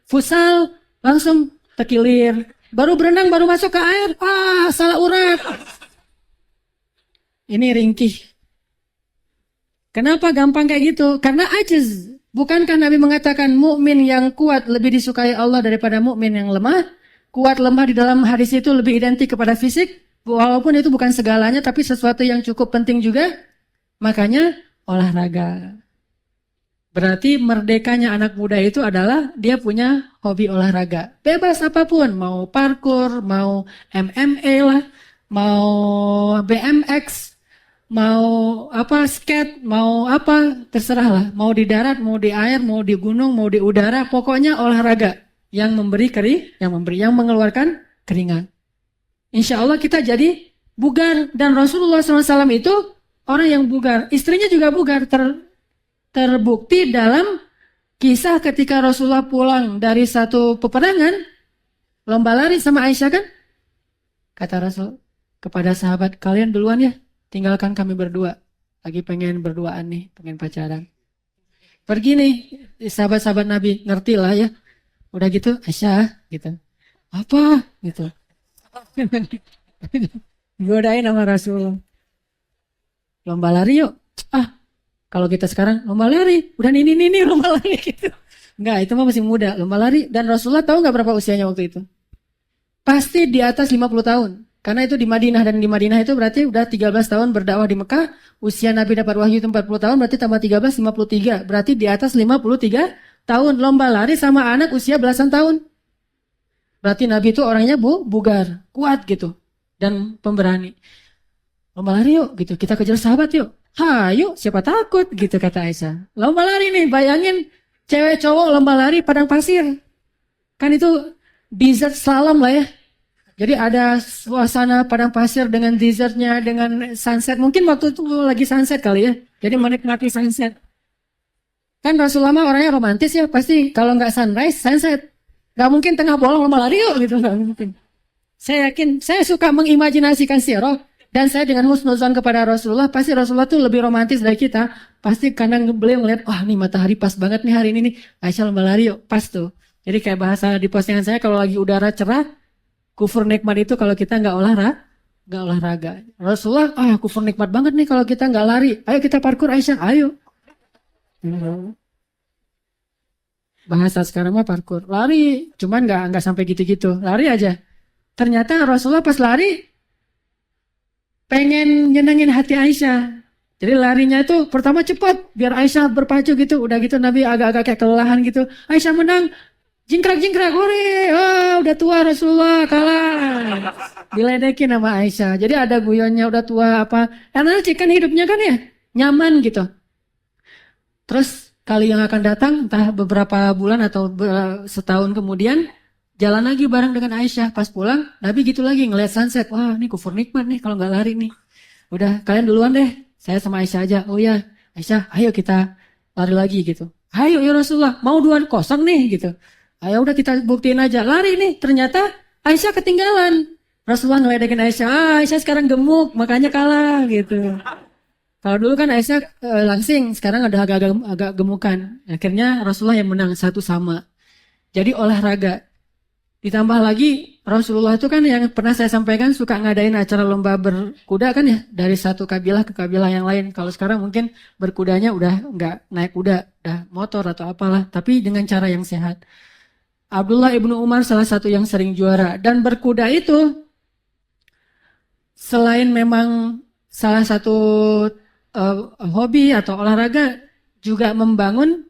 futsal langsung terkilir. Baru berenang, baru masuk ke air, salah urat. Ini ringkih. Kenapa gampang kayak gitu? Karena ajiz. Bukankah Nabi mengatakan mukmin yang kuat lebih disukai Allah daripada mukmin yang lemah? Kuat lemah di dalam hadis itu lebih identik kepada fisik, walaupun itu bukan segalanya, tapi sesuatu yang cukup penting juga. Makanya olahraga. Berarti merdekanya anak muda itu adalah dia punya hobi olahraga. Bebas apapun, mau parkour, mau MMA lah, mau BMX, mau skate, mau apa, terserah lah. Mau di darat, mau di air, mau di gunung, mau di udara, pokoknya olahraga. Yang yang mengeluarkan keringat. Insya Allah kita jadi bugar. Dan Rasulullah SAW itu orang yang bugar. Istrinya juga bugar. Terbukti dalam kisah ketika Rasulullah pulang dari satu peperangan, lomba lari sama Aisyah kan? Kata Rasul kepada sahabat, kalian duluan ya, tinggalkan kami berdua. Lagi pengen berduaan nih, pengen pacaran. Pergi nih, sahabat-sahabat Nabi, ngerti lah ya. Udah gitu, Aisyah, gitu. Apa? Gitu. Godain sama Rasulullah. Lomba lari yuk. Kalau kita sekarang lomba lari, udah ini lomba lari gitu. Enggak, itu mah masih muda, lomba lari. Dan Rasulullah tahu nggak berapa usianya waktu itu? Pasti di atas 50 tahun. Karena itu di Madinah, dan di Madinah itu berarti udah 13 tahun berdakwah. Di Mekah, usia Nabi dapat wahyu itu 40 tahun, berarti tambah 13, 53. Berarti di atas 53 tahun. Lomba lari sama anak usia belasan tahun. Berarti Nabi itu orangnya bugar, kuat gitu. Dan pemberani. Lomba lari yuk gitu, kita kejar sahabat yuk. Hayu, siapa takut gitu kata Aisyah. Lomba lari nih, bayangin cewek cowok lomba lari padang pasir. Kan itu desert slalom lah ya. Jadi ada suasana padang pasir dengan desertnya, dengan sunset. Mungkin waktu itu lagi sunset kali ya. Jadi menikmati sunset. Kan Rasulullah mah orangnya romantis ya. Pasti kalau nggak sunrise, sunset. Nggak mungkin tengah bolong lomba lari yuk gitu. Nggak mungkin. Saya yakin, saya suka mengimajinasikan sirah. Dan saya dengan husnuzon kepada Rasulullah, pasti Rasulullah tuh lebih romantis dari kita. Pasti karena beliau ngeliat, wah nih matahari pas banget nih hari ini nih. Aisyah lomba lari yuk, pas tuh. Jadi kayak bahasa di postingan saya, kalau lagi udara cerah, kufur nikmat itu kalau kita nggak olahraga. Rasulullah, kufur nikmat banget nih kalau kita nggak lari. Ayo kita parkur Aisyah, ayo. Bahasa sekarang mah parkur, lari, cuman nggak sampai gitu-gitu, lari aja. Ternyata Rasulullah pas lari pengen nyenengin hati Aisyah. Jadi larinya itu pertama cepat biar Aisyah berpacu gitu. Udah gitu Nabi agak-agak kayak kelelahan gitu. Aisyah menang. Jingkrak-jingkrak, udah tua Rasulullah, kalah. Diledekin sama Aisyah. Jadi ada guyonnya, udah tua apa. Karena kan hidupnya kan ya nyaman gitu. Terus kali yang akan datang, entah beberapa bulan atau setahun kemudian, jalan lagi bareng dengan Aisyah. Pas pulang, Nabi gitu lagi ngeliat sunset. Wah, ini kufur nikmat nih kalau nggak lari nih. Udah, kalian duluan deh. Saya sama Aisyah aja. Oh ya, Aisyah, ayo kita lari lagi gitu. Ayo ya Rasulullah, mau 2-0 nih gitu. Ayo udah kita buktiin aja. Lari nih, ternyata Aisyah ketinggalan. Rasulullah ngeledekin Aisyah. Aisyah sekarang gemuk, makanya kalah gitu. Kalau dulu kan Aisyah langsing, sekarang ada agak gemukan. Akhirnya Rasulullah yang menang, 1-1. Jadi olahraga. Ditambah lagi Rasulullah itu kan yang pernah saya sampaikan suka ngadain acara lomba berkuda kan ya. Dari satu kabilah ke kabilah yang lain. Kalau sekarang mungkin berkudanya udah nggak naik kuda, udah motor atau apalah. Tapi dengan cara yang sehat. Abdullah ibnu Umar salah satu yang sering juara. Dan berkuda itu selain memang salah satu hobi atau olahraga, juga membangun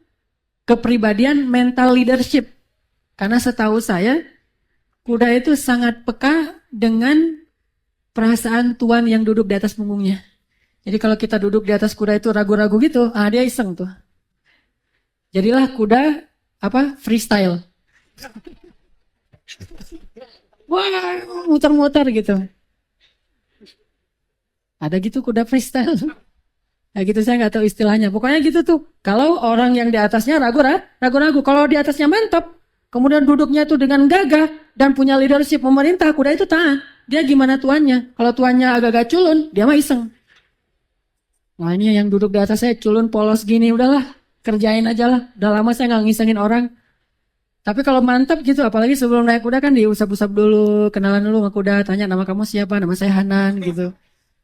kepribadian mental leadership. Karena setahu saya kuda itu sangat peka dengan perasaan tuan yang duduk di atas punggungnya. Jadi kalau kita duduk di atas kuda itu ragu-ragu gitu, dia iseng tuh. Jadilah kuda freestyle. Wah, muter-muter gitu. Ada gitu kuda freestyle. Nah gitu saya nggak tahu istilahnya. Pokoknya gitu tuh. Kalau orang yang di atasnya ragu-ragu. Kalau di atasnya mantap, kemudian duduknya tuh dengan gagah dan punya leadership pemerintah, kuda itu taat. Dia gimana tuannya? Kalau tuannya agak-agak culun, dia mah iseng. Nah ini yang duduk di atas saya culun polos gini, udahlah kerjain aja lah. Udah lama saya nggak ngisengin orang. Tapi kalau mantap gitu, apalagi sebelum naik kuda kan diusap-usap dulu, kenalan dulu sama kuda, tanya nama kamu siapa, nama saya Hanan gitu.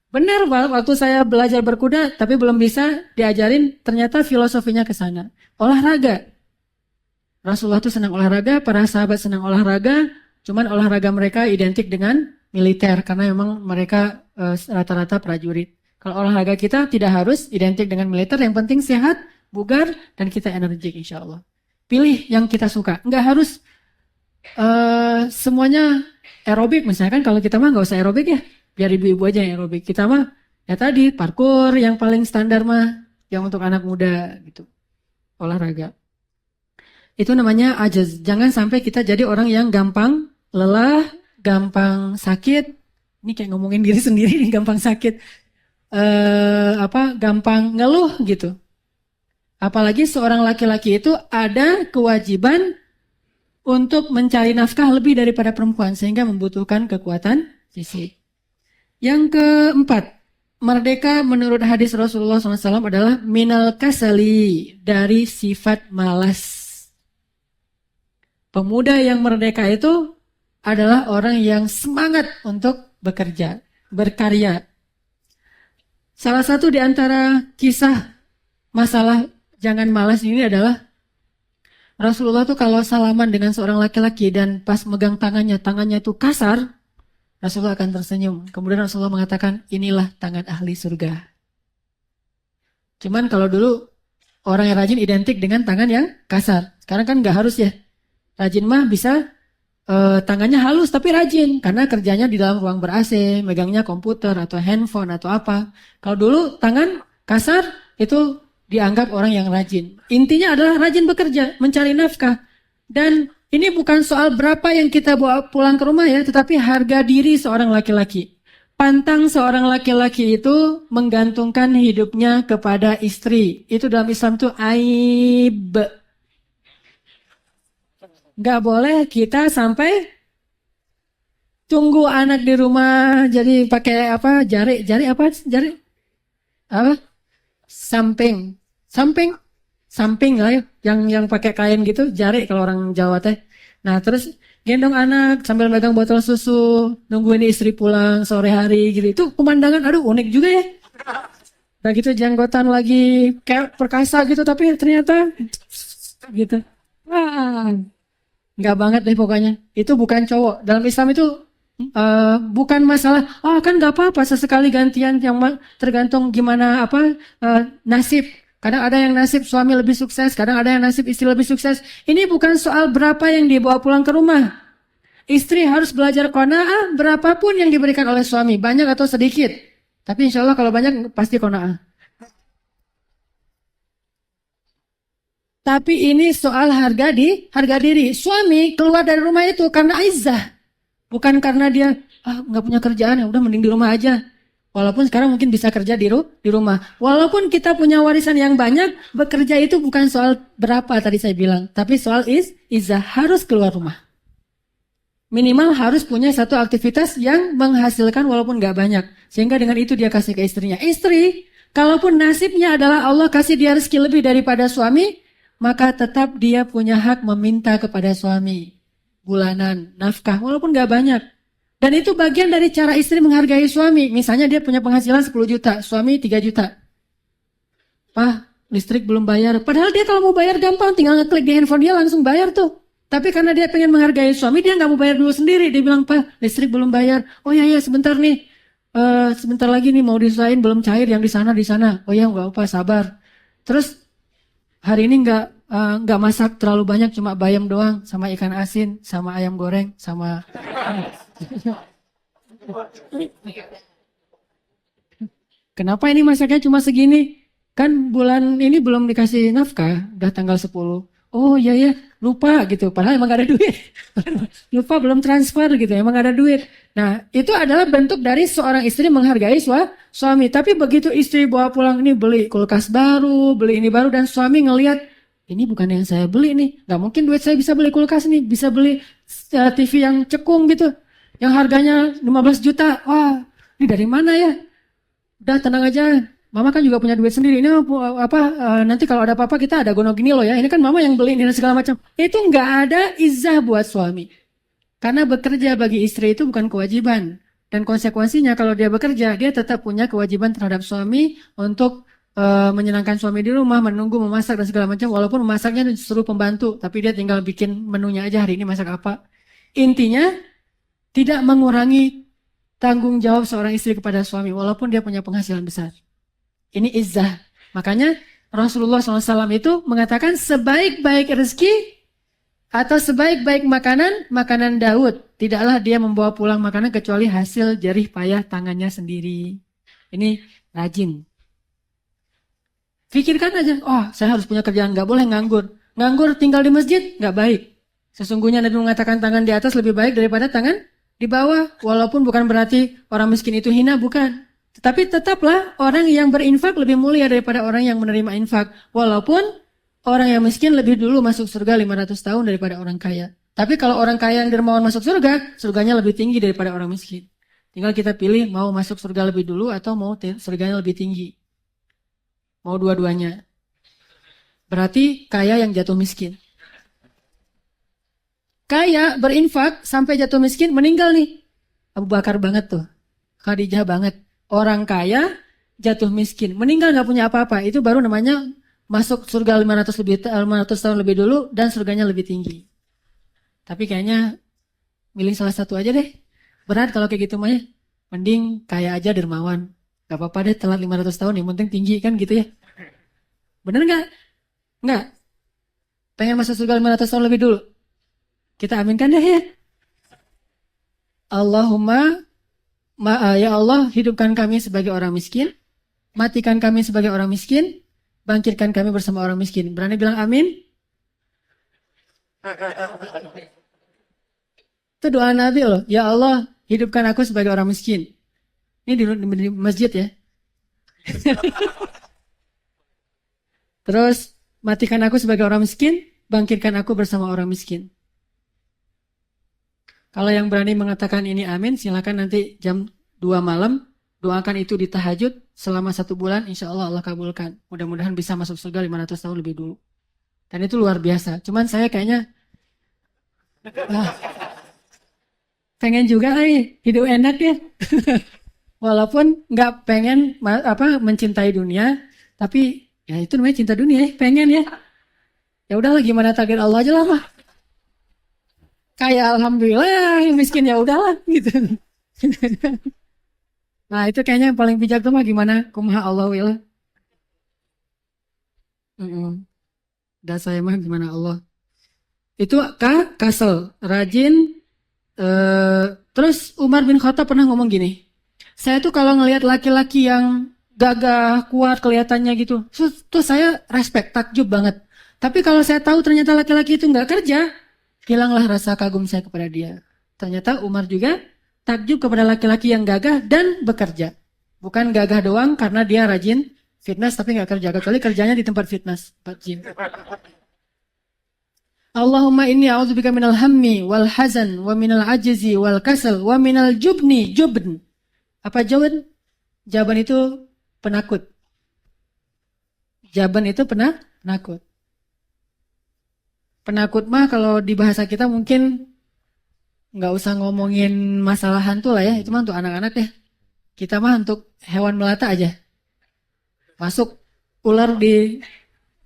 Benar, waktu saya belajar berkuda tapi belum bisa diajarin, ternyata filosofinya ke sana. Olahraga. Rasulullah itu senang olahraga, para sahabat senang olahraga, cuman olahraga mereka identik dengan militer karena memang mereka rata-rata prajurit. Kalau olahraga kita tidak harus identik dengan militer, yang penting sehat, bugar, dan kita energik insya Allah. Pilih yang kita suka, nggak harus semuanya aerobik. Misalkan kalau kita mah nggak usah aerobik ya, biar ibu-ibu aja yang aerobik. Kita mah ya tadi parkour yang paling standar mah, yang untuk anak muda gitu, olahraga. Itu namanya ajaz. Jangan sampai kita jadi orang yang gampang lelah, gampang sakit. Ini kayak ngomongin diri sendiri nih, gampang sakit. Gampang ngeluh gitu. Apalagi seorang laki-laki itu ada kewajiban untuk mencari nafkah lebih daripada perempuan, sehingga membutuhkan kekuatan fisik. Yang keempat, merdeka menurut hadis Rasulullah SAW adalah minal kasali, dari sifat malas. Pemuda yang merdeka itu adalah orang yang semangat untuk bekerja, berkarya. Salah satu di antara kisah masalah jangan malas ini adalah Rasulullah tuh kalau salaman dengan seorang laki-laki dan pas megang tangannya itu kasar, Rasulullah akan tersenyum. Kemudian Rasulullah mengatakan, inilah tangan ahli surga. Cuman kalau dulu orang yang rajin identik dengan tangan yang kasar. Sekarang kan nggak harus ya. Rajin mah bisa tangannya halus tapi rajin. Karena kerjanya di dalam ruang ber-AC, megangnya komputer atau handphone atau apa. Kalau dulu tangan kasar itu dianggap orang yang rajin. Intinya adalah rajin bekerja, mencari nafkah. Dan ini bukan soal berapa yang kita bawa pulang ke rumah ya, tetapi harga diri seorang laki-laki. Pantang seorang laki-laki itu menggantungkan hidupnya kepada istri. Itu dalam Islam tuh aib. Gak boleh kita sampai tunggu anak di rumah jadi pakai apa? Jari apa? Jari apa? Samping lah ya, yang pakai kain gitu, jari kalau orang Jawa teh. Nah terus gendong anak sambil megang botol susu, nungguin istri pulang sore hari gitu. Itu pemandangan, aduh unik juga ya. Nah gitu janggotan lagi kayak perkasa gitu, tapi ternyata gitu. Wah, nggak banget deh pokoknya. Itu bukan cowok. Dalam Islam itu bukan masalah, kan nggak apa-apa sesekali gantian yang tergantung gimana apa nasib. Kadang ada yang nasib suami lebih sukses, kadang ada yang nasib istri lebih sukses. Ini bukan soal berapa yang dibawa pulang ke rumah. Istri harus belajar qanaah berapapun yang diberikan oleh suami, banyak atau sedikit. Tapi insya Allah kalau banyak pasti qanaah. Tapi ini soal harga diri. Suami keluar dari rumah itu karena izzah. Bukan karena dia nggak punya kerjaan, ya udah mending di rumah aja. Walaupun sekarang mungkin bisa kerja di rumah. Walaupun kita punya warisan yang banyak, bekerja itu bukan soal berapa tadi saya bilang, tapi soal izzah, harus keluar rumah. Minimal harus punya satu aktivitas yang menghasilkan walaupun nggak banyak. Sehingga dengan itu dia kasih ke istrinya. Istri, kalaupun nasibnya adalah Allah kasih dia rezeki lebih daripada suami, maka tetap dia punya hak meminta kepada suami bulanan, nafkah, walaupun gak banyak. Dan itu bagian dari cara istri menghargai suami. Misalnya dia punya penghasilan 10 juta, suami 3 juta. Listrik belum bayar. Padahal dia kalau mau bayar gampang, tinggal ngeklik di handphone dia langsung bayar tuh. Tapi karena dia pengen menghargai suami, dia gak mau bayar dulu sendiri. Dia bilang, listrik belum bayar. Oh ya sebentar nih. Sebentar lagi nih mau diselain belum cair yang di sana. Oh ya gak apa, sabar. Terus hari ini nggak masak terlalu banyak, cuma bayam doang sama ikan asin sama ayam goreng sama kenapa ini masaknya cuma segini, kan bulan ini belum dikasih nafkah, udah tanggal 10. Oh ya lupa gitu, padahal emang gak ada duit. Lupa belum transfer gitu, emang gak ada duit. Nah itu adalah bentuk dari seorang istri menghargai suami. Tapi begitu istri bawa pulang ini, beli kulkas baru, beli ini baru, dan suami ngelihat ini bukan yang saya beli nih, gak mungkin duit saya bisa beli kulkas nih, bisa beli TV yang cekung gitu, yang harganya 15 juta. Wah, ini dari mana ya? Udah tenang aja, mama kan juga punya duit sendiri. Ini nanti kalau ada apa-apa kita ada gono gini loh ya. Ini kan mama yang beli ini dan segala macam. Itu nggak ada izzah buat suami. Karena bekerja bagi istri itu bukan kewajiban. Dan konsekuensinya kalau dia bekerja, dia tetap punya kewajiban terhadap suami untuk menyenangkan suami di rumah, menunggu, memasak dan segala macam. Walaupun memasaknya disuruh pembantu, tapi dia tinggal bikin menunya aja, hari ini masak apa. Intinya tidak mengurangi tanggung jawab seorang istri kepada suami walaupun dia punya penghasilan besar. Ini izzah. Makanya Rasulullah SAW itu mengatakan sebaik-baik rezeki atau sebaik-baik makanan Daud. Tidaklah dia membawa pulang makanan kecuali hasil jerih payah tangannya sendiri. Ini rajin. Pikirkan aja, saya harus punya kerjaan, gak boleh nganggur. Nganggur tinggal di masjid, gak baik. Sesungguhnya Nabi mengatakan tangan di atas lebih baik daripada tangan di bawah. Walaupun bukan berarti orang miskin itu hina, bukan. Tetapi tetaplah orang yang berinfak lebih mulia daripada orang yang menerima infak. Walaupun orang yang miskin lebih dulu masuk surga 500 tahun daripada orang kaya. Tapi kalau orang kaya yang dermawan masuk surga, surganya lebih tinggi daripada orang miskin. Tinggal kita pilih mau masuk surga lebih dulu atau mau surganya lebih tinggi. Mau dua-duanya. Berarti kaya yang jatuh miskin. Kaya berinfak sampai jatuh miskin meninggal nih. Abu Bakar banget tuh. Khadijah banget. Orang kaya jatuh miskin. Meninggal gak punya apa-apa. Itu baru namanya masuk surga 500 tahun lebih dulu dan surganya lebih tinggi. Tapi kayaknya milih salah satu aja deh. Berat kalau kayak gitu mah ya. Mending kaya aja dermawan. Gak apa-apa deh telat 500 tahun, yang penting tinggi kan gitu ya. Bener nggak? Nggak. Pengen masuk surga 500 tahun lebih dulu. Kita aminkan deh ya. Allahumma, ya Allah, hidupkan kami sebagai orang miskin. Matikan kami sebagai orang miskin. Bangkitkan kami bersama orang miskin. Berani bilang amin? Itu doa Nabi loh. Ya Allah, hidupkan aku sebagai orang miskin. Ini di masjid ya. Terus, matikan aku sebagai orang miskin. Bangkitkan aku bersama orang miskin. Kalau yang berani mengatakan ini amin, silakan nanti jam 2 malam. Doakan itu di tahajud selama 1 bulan. Insya Allah Allah kabulkan. Mudah-mudahan bisa masuk surga 500 tahun lebih dulu. Dan itu luar biasa. Cuman saya kayaknya pengen juga hidup enak ya. Walaupun nggak pengen mencintai dunia, tapi ya itu namanya cinta dunia ya, pengen ya. Ya udahlah, gimana takdir Allah aja lah mah. Kayak alhamdulillah, yang miskin ya udahlah gitu. Nah itu kayaknya yang paling bijak tuh mah gimana kumaha Allah will. Dan saya mah gimana Allah. Itu Kasel, rajin. Terus Umar bin Khattab pernah ngomong gini, saya tuh kalau ngelihat laki-laki yang gagah, kuat kelihatannya gitu, tuh saya respect, takjub banget. Tapi kalau saya tahu ternyata laki-laki itu nggak kerja, hilanglah rasa kagum saya kepada dia. Ternyata Umar juga takjub kepada laki-laki yang gagah dan bekerja. Bukan gagah doang karena dia rajin fitness tapi nggak kerja, kecuali kerjanya di tempat fitness, tempat gym. Allahumma inni a'udzubika minal hammi wal hazan wa minal ajzi wal kasal wa minal jubn. Apa jubn? Jaban itu penakut. Jaban itu penakut. Penakut mah kalau di bahasa kita mungkin nggak usah ngomongin masalah hantu lah ya, itu mah untuk anak-anak ya. Kita mah untuk hewan melata aja. Masuk ular di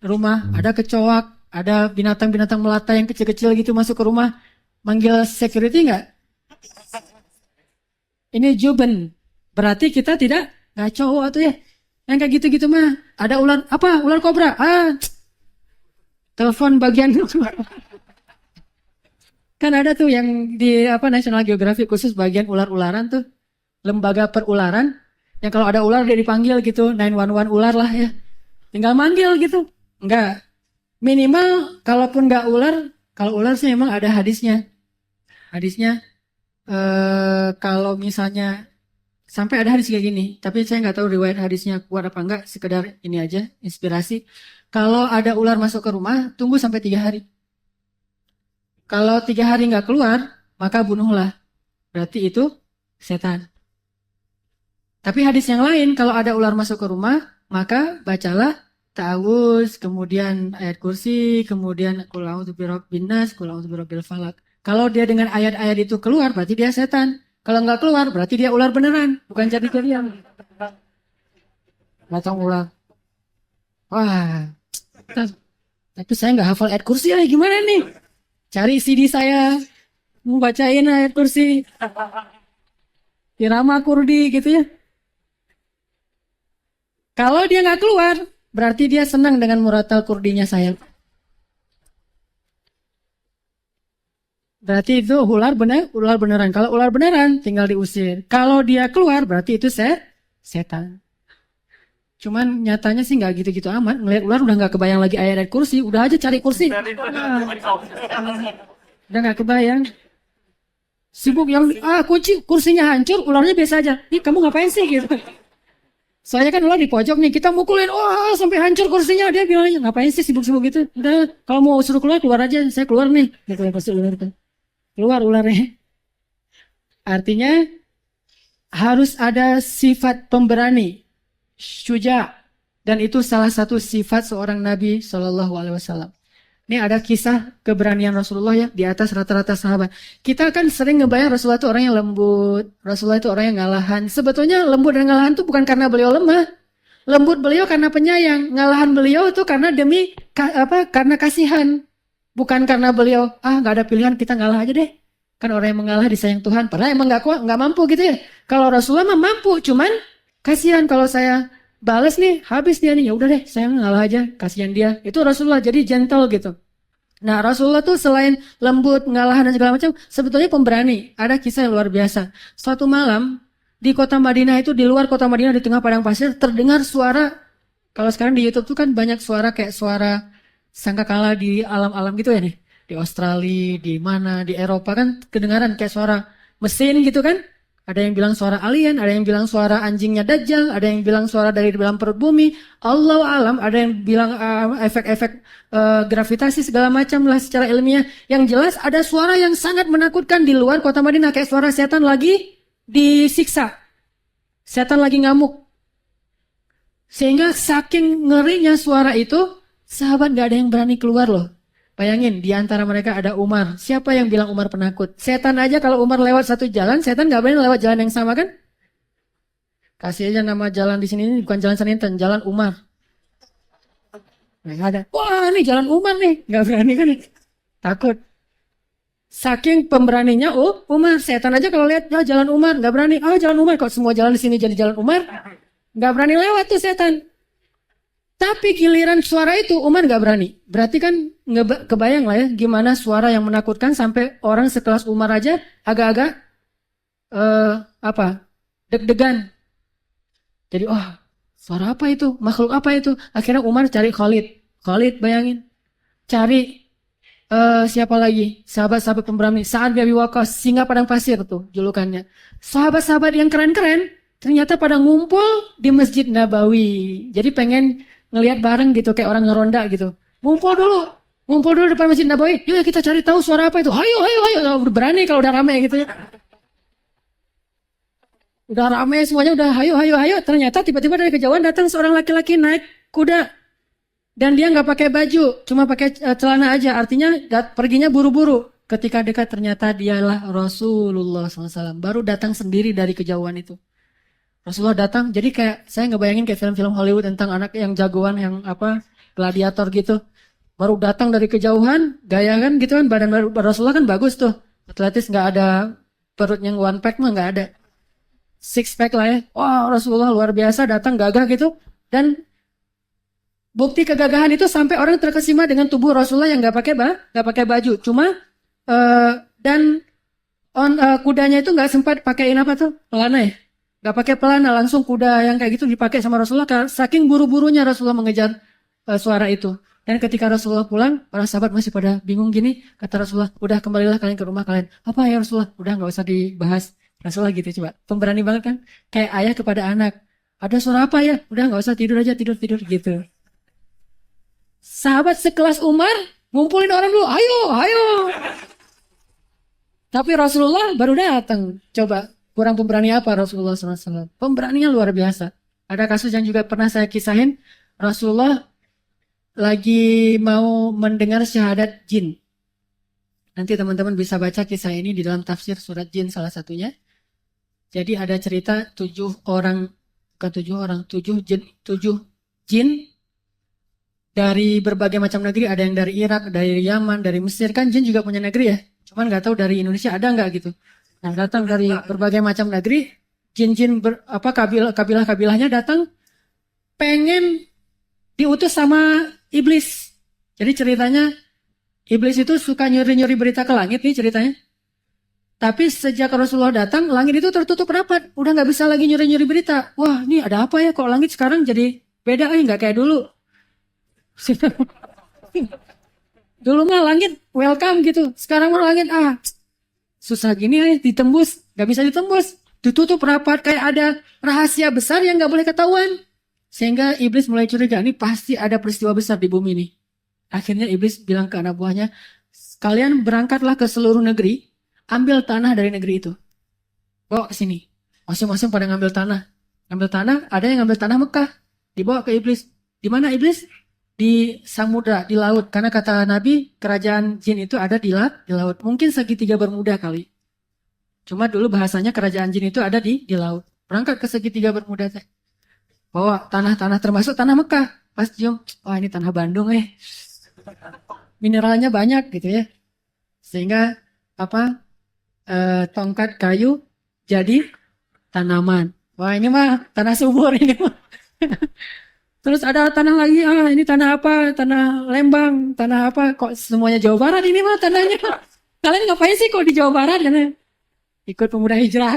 rumah, ada kecoak, ada binatang-binatang melata yang kecil-kecil gitu masuk ke rumah, manggil security nggak? Ini juben, berarti kita nggak cowok tuh ya. Yang kayak gitu-gitu mah, ada ular, apa? Ular kobra. Telepon bagian kan ada tuh yang di National Geographic khusus bagian ular-ularan tuh, lembaga perularan, yang kalau ada ular dia dipanggil gitu, 911 ular lah ya. Tinggal manggil gitu. Enggak. Minimal kalaupun nggak ular, kalau ular sih memang ada hadisnya. Hadisnya kalau misalnya sampai ada hadis kayak gini, tapi saya nggak tahu riwayat hadisnya kuat apa enggak, sekedar ini aja inspirasi. Kalau ada ular masuk ke rumah, tunggu sampai 3 hari. Kalau 3 hari nggak keluar, maka bunuhlah. Berarti itu setan. Tapi hadis yang lain, kalau ada ular masuk ke rumah, maka bacalah ta'awuz, kemudian ayat kursi, kemudian qul a'udzu birabbin nas, qul a'udzu birabbil falaq. Kalau dia dengan ayat-ayat itu keluar, berarti dia setan. Kalau nggak keluar, berarti dia ular beneran, bukan jadi-jadian. Batang ular. Wah, tapi saya nggak hafal ayat kursi ya, gimana nih? Cari CD saya, mau bacain ayat kursi. Irama Kurdi gitu ya. Kalau dia nggak keluar, berarti dia senang dengan muratal kurdinya saya. Berarti itu ular beneran. Kalau ular beneran, tinggal diusir. Kalau dia keluar, berarti itu setan. Cuman nyatanya sih nggak gitu-gitu amat. Ngeliat ular udah nggak kebayang lagi ayat kursi. Udah aja cari kursi. Udah nggak kebayang. Sibuk yang kunci kursinya hancur, ularnya biasa aja. Ih kamu ngapain sih gitu. Soalnya kan ular di pojok nih, kita mukulin, sampai hancur kursinya. Dia bilangnya ngapain sih sibuk-sibuk gitu. Udah kalau mau suruh keluar aja, saya keluar nih. Gitu ya pasti ular tuh. Keluar ularnya. Artinya harus ada sifat pemberani, syuja, dan itu salah satu sifat seorang Nabi Shallallahu Alaihi Wasallam. Ini ada kisah keberanian Rasulullah ya di atas rata-rata sahabat. Kita kan sering ngebayang Rasulullah itu orang yang lembut, Rasulullah itu orang yang ngalahan. Sebetulnya lembut dan ngalahan itu bukan karena beliau lemah, Lembut beliau karena penyayang, ngalahan beliau itu karena demi karena kasihan. Bukan karena beliau nggak ada pilihan kita ngalah aja deh. Kan orang yang mengalah disayang Tuhan. Padahal emang nggak kuat, nggak mampu gitu ya. Kalau Rasulullah mah mampu, cuman kasihan kalau saya balas nih, habis dia nih. Ya udah deh, saya ngalah aja, kasihan dia. Itu Rasulullah jadi gentle gitu. Nah, Rasulullah tuh selain lembut, ngalahan dan segala macam, sebetulnya pemberani. Ada kisah yang luar biasa. Suatu malam di kota Madinah itu, di luar kota Madinah di tengah padang pasir terdengar suara. Kalau sekarang di YouTube tuh kan banyak suara kayak suara sangkakala di alam-alam gitu ya nih. Di Australia, di mana, di Eropa kan kedengaran kayak suara mesin gitu kan. Ada yang bilang suara alien, ada yang bilang suara anjingnya Dajjal, ada yang bilang suara dari dalam perut bumi. Allahu alam, ada yang bilang efek-efek gravitasi segala macam lah secara ilmiah. Yang jelas ada suara yang sangat menakutkan di luar kota Madinah kayak suara setan lagi disiksa. Setan lagi ngamuk. Sehingga saking ngerinya suara itu, sahabat gak ada yang berani keluar loh. Bayangin, di antara mereka ada Umar. Siapa yang bilang Umar penakut? Setan aja kalau Umar lewat satu jalan, setan gak berani lewat jalan yang sama kan? Kasih aja nama jalan di sini, bukan jalan Seninten, jalan Umar. Gak ada. Wah, ini jalan Umar nih. Gak berani kan? Takut. Saking pemberaninya, Umar. Setan aja kalau lihat, jalan Umar. Gak berani. Jalan Umar. Kok semua jalan di sini jadi jalan Umar? Gak berani lewat tuh setan. Tapi giliran suara itu Umar gak berani. Berarti kan kebayang lah ya gimana suara yang menakutkan sampai orang sekelas Umar aja agak-agak deg-degan. Jadi suara apa itu? Makhluk apa itu? Akhirnya Umar cari Khalid. Khalid bayangin. Cari siapa lagi? Sahabat-sahabat pemberani. Sa'ad bin Abi Waqqas, singa padang pasir tuh julukannya. Sahabat-sahabat yang keren-keren ternyata pada ngumpul di Masjid Nabawi. Jadi pengen ngelihat bareng gitu kayak orang ngeronda gitu. Ngumpul dulu depan Masjid Nabawi. Yuk kita cari tahu suara apa itu. Ayo. Udah berani kalau udah rame gitu ya. Udah rame semuanya udah ayo. Ternyata tiba-tiba dari kejauhan datang seorang laki-laki naik kuda. Dan dia nggak pakai baju, cuma pakai celana aja. Artinya perginya buru-buru. Ketika dekat ternyata dialah Rasulullah SAW. Baru datang sendiri dari kejauhan itu. Rasulullah datang, jadi kayak saya ngebayangin kayak film-film Hollywood tentang anak yang jagoan yang gladiator gitu. Baru datang dari kejauhan, gaya kan gitu kan, badan Rasulullah kan bagus tuh. Atletis, nggak ada perut yang one pack mah nggak ada. Six pack lah ya. Wah, Rasulullah luar biasa datang gagah gitu. Dan bukti kegagahan itu sampai orang terkesima dengan tubuh Rasulullah yang nggak pakai baju. Cuma kudanya itu nggak sempat pakaiin apa tuh? Pelana ya. Gak pakai pelana, langsung kuda yang kayak gitu dipakai sama Rasulullah. Saking buru-burunya Rasulullah mengejar suara itu. Dan ketika Rasulullah pulang, para sahabat masih pada bingung gini. Kata Rasulullah, udah kembalilah kalian ke rumah kalian. Apa ya Rasulullah? Udah gak usah dibahas. Rasulullah gitu coba. Pemberani banget kan? Kayak ayah kepada anak. Ada suara apa ya? Udah gak usah tidur aja, tidur gitu. Sahabat sekelas Umar, ngumpulin orang dulu. Ayo. Tapi Rasulullah baru datang. Coba. Kurang pemberani apa Rasulullah SAW? Pemberaninya luar biasa. Ada kasus yang juga pernah saya kisahin. Rasulullah lagi mau mendengar syahadat jin. Nanti teman-teman bisa baca kisah ini di dalam tafsir surat jin salah satunya. Jadi ada cerita 7 jin dari berbagai macam negeri. Ada yang dari Irak, dari Yaman, dari Mesir. Kan jin juga punya negeri ya. Cuman gak tahu dari Indonesia ada nggak gitu. Nah, datang dari berbagai macam negeri, jin-jin kabilah-kabilahnya datang pengen diutus sama iblis. Jadi ceritanya iblis itu suka nyuri-nyuri berita ke langit nih ceritanya. Tapi sejak Rasulullah datang, langit itu tertutup rapat. Udah nggak bisa lagi nyuri-nyuri berita. Wah, ini ada apa ya kok langit sekarang jadi beda nggak kayak dulu. Dulu mah langit welcome gitu. Sekarang mah langit susah gini ditembus, gak bisa ditembus, ditutup rapat kayak ada rahasia besar yang gak boleh ketahuan. Sehingga iblis mulai curiga, ini pasti ada peristiwa besar di bumi ini. Akhirnya iblis bilang ke anak buahnya, kalian berangkatlah ke seluruh negeri, ambil tanah dari negeri itu, bawa ke sini. Masing-masing pada ngambil tanah. Ngambil tanah, ada yang ngambil tanah Mekah, dibawa ke iblis. Di mana iblis? Di samudra, di laut. Karena kata Nabi, kerajaan jin itu ada di laut. Mungkin segitiga Bermuda kali. Cuma dulu bahasanya kerajaan jin itu ada di laut. Berangkat ke segitiga Bermuda teh. bawa tanah-tanah termasuk tanah Mekah. Pas cium, wah ini tanah Bandung mineralnya banyak gitu ya. Sehingga apa tongkat kayu jadi tanaman. Wah ini mah tanah subur ini mah. Terus ada tanah lagi, ini tanah apa? Tanah Lembang, tanah apa? Kok semuanya Jawa Barat ini mah tanahnya? Kalian ngapain sih kok di Jawa Barat? Karena ikut pemuda hijrah.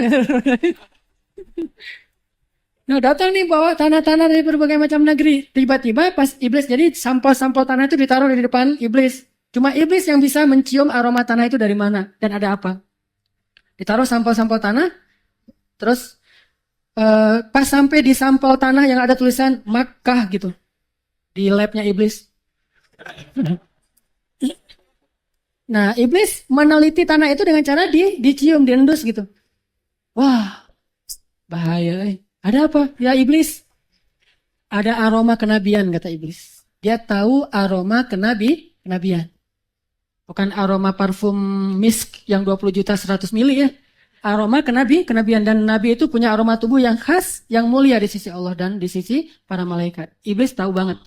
Nah datang nih bawa tanah-tanah dari berbagai macam negeri. Tiba-tiba pas iblis, jadi sampel-sampel tanah itu ditaruh di depan iblis. Cuma iblis yang bisa mencium aroma tanah itu dari mana dan ada apa. Ditaruh sampel-sampel tanah, terus pas sampai di sampel tanah yang ada tulisan Makkah gitu. Di labnya iblis. Nah iblis meneliti tanah itu dengan cara dicium, diendus gitu. Wah bahaya. Ada apa? Ya iblis. Ada aroma kenabian kata iblis. Dia tahu aroma kenabian. Bukan aroma parfum misk yang 20 juta 100 mili ya. Aroma kenabian. Dan nabi itu punya aroma tubuh yang khas, yang mulia di sisi Allah dan di sisi para malaikat. Iblis tahu banget.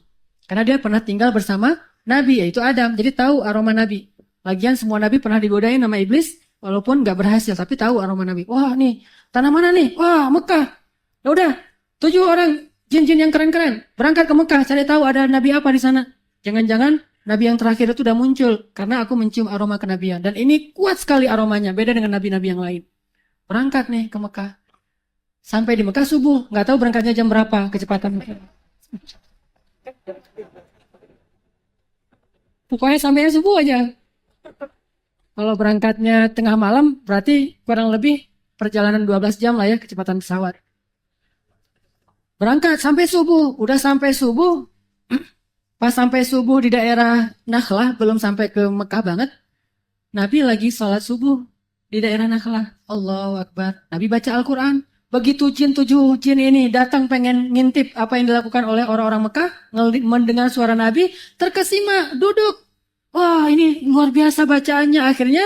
Karena dia pernah tinggal bersama nabi, yaitu Adam. Jadi tahu aroma nabi. Lagian semua nabi pernah digodain sama iblis, walaupun gak berhasil, tapi tahu aroma nabi. Wah nih, tanah mana nih? Wah Mekah. Ya udah, 7 orang jin-jin yang keren-keren berangkat ke Mekah cari tahu ada nabi apa di sana. Jangan-jangan nabi yang terakhir itu udah muncul karena aku mencium aroma kenabian dan ini kuat sekali aromanya, beda dengan nabi-nabi yang lain. Berangkat nih ke Mekah. Sampai di Mekah subuh, nggak tahu berangkatnya jam berapa kecepatan. Pokoknya sampai subuh aja. Kalau berangkatnya tengah malam berarti kurang lebih perjalanan 12 jam lah ya kecepatan pesawat. Berangkat sampai subuh, udah sampai subuh, pas sampai subuh di daerah Nakhlah, belum sampai ke Mekah banget, Nabi lagi sholat subuh di daerah Nakhlah. Allahu Akbar. Nabi baca Al-Quran. Begitu 7 jin ini datang pengen ngintip apa yang dilakukan oleh orang-orang Mekah, mendengar suara Nabi, terkesima, duduk. Wah ini luar biasa bacaannya. Akhirnya,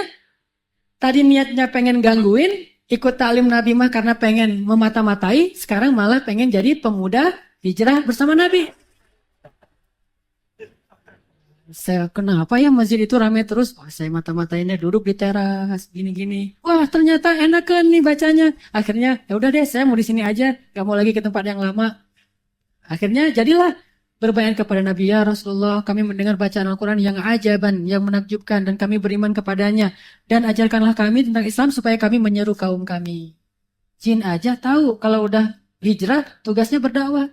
tadi niatnya pengen gangguin, ikut taklim Nabi mah karena pengen memata-matai, sekarang malah pengen jadi pemuda hijrah bersama Nabi. Kenapa ya masjid itu ramai terus? Wah, saya mata-matainnya duduk di teras, gini-gini. Wah, ternyata enakan nih bacanya. Akhirnya, ya udah deh, saya mau di sini aja, gak mau lagi ke tempat yang lama. Akhirnya jadilah berbayat kepada Nabi, ya Rasulullah, kami mendengar bacaan Al-Quran yang ajaban, yang menakjubkan, dan kami beriman kepadanya. Dan ajarkanlah kami tentang Islam supaya kami menyeru kaum kami. Jin aja tahu kalau udah hijrah, tugasnya berdakwah.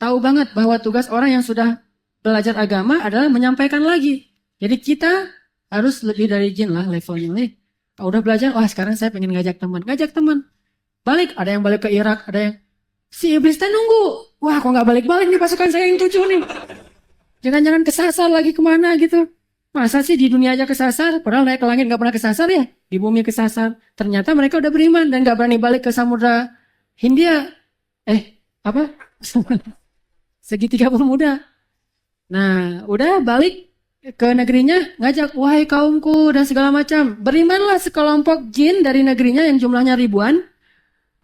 Tahu banget bahwa tugas orang yang sudah belajar agama adalah menyampaikan lagi. Jadi kita harus lebih dari jin lah levelnya nih. Udah belajar, wah sekarang saya pengen ngajak teman. Ngajak teman. Balik, ada yang balik ke Irak, ada yang si iblis teh nunggu. Wah kok nggak balik-balik nih pasukan saya yang 7 nih. Jangan-jangan kesasar lagi kemana gitu. Masa sih di dunia aja kesasar, padahal naik ke langit nggak pernah kesasar ya. Di bumi kesasar. Ternyata mereka udah beriman dan nggak berani balik ke Samudra Hindia. Apa? Segitiga Bermuda. Nah, udah balik ke negerinya, ngajak, wahai kaumku dan segala macam. Berimanlah sekelompok jin dari negerinya yang jumlahnya ribuan.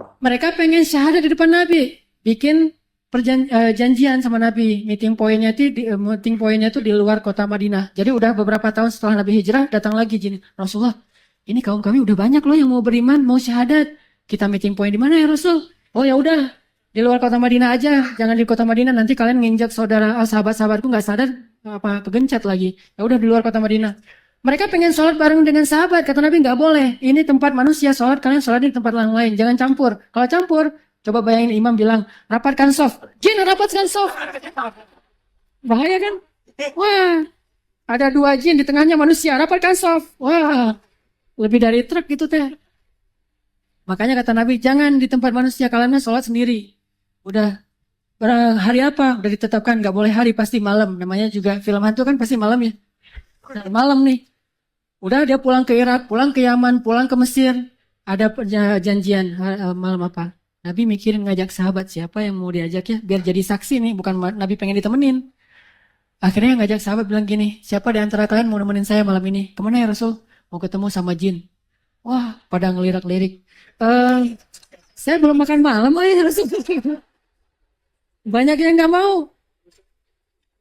Mereka pengen syahadat di depan Nabi. Bikin janjian sama Nabi. Meeting pointnya itu di luar kota Madinah. Jadi udah beberapa tahun setelah Nabi hijrah, datang lagi jin. Rasulullah, ini kaum kami udah banyak loh yang mau beriman, mau syahadat. Kita meeting point di mana ya Rasul? Oh ya udah. Di luar kota Madinah aja, jangan di kota Madinah, nanti kalian nginjak sahabat-sahabatku nggak sadar kegencet lagi. Ya udah di luar kota Madinah. Mereka pengen sholat bareng dengan sahabat, kata Nabi nggak boleh. Ini tempat manusia sholat, kalian sholat di tempat yang lain, jangan campur. Kalau campur, coba bayangin imam bilang rapatkan soft, jin rapatkan soft. Bahaya kan? Wah, ada 2 jin di tengahnya manusia, rapatkan soft. Wah, lebih dari truk gitu teh. Makanya kata Nabi jangan di tempat manusia, kalian sholat sendiri. Udah hari apa? Udah ditetapkan nggak boleh hari, pasti malam. Namanya juga film hantu kan pasti malam ya. Nah, malam nih. Udah dia pulang ke Irak, pulang ke Yaman, pulang ke Mesir. Ada janjian malam apa? Nabi mikirin ngajak sahabat siapa yang mau diajak ya, biar jadi saksi nih, bukan Nabi pengen ditemenin. Akhirnya ngajak sahabat bilang gini, siapa di antara kalian mau nemenin saya malam ini? Kemana ya Rasul? Mau ketemu sama jin. Wah, pada ngelirik-lirik. Saya belum makan malam, Rasul. Banyak yang nggak mau.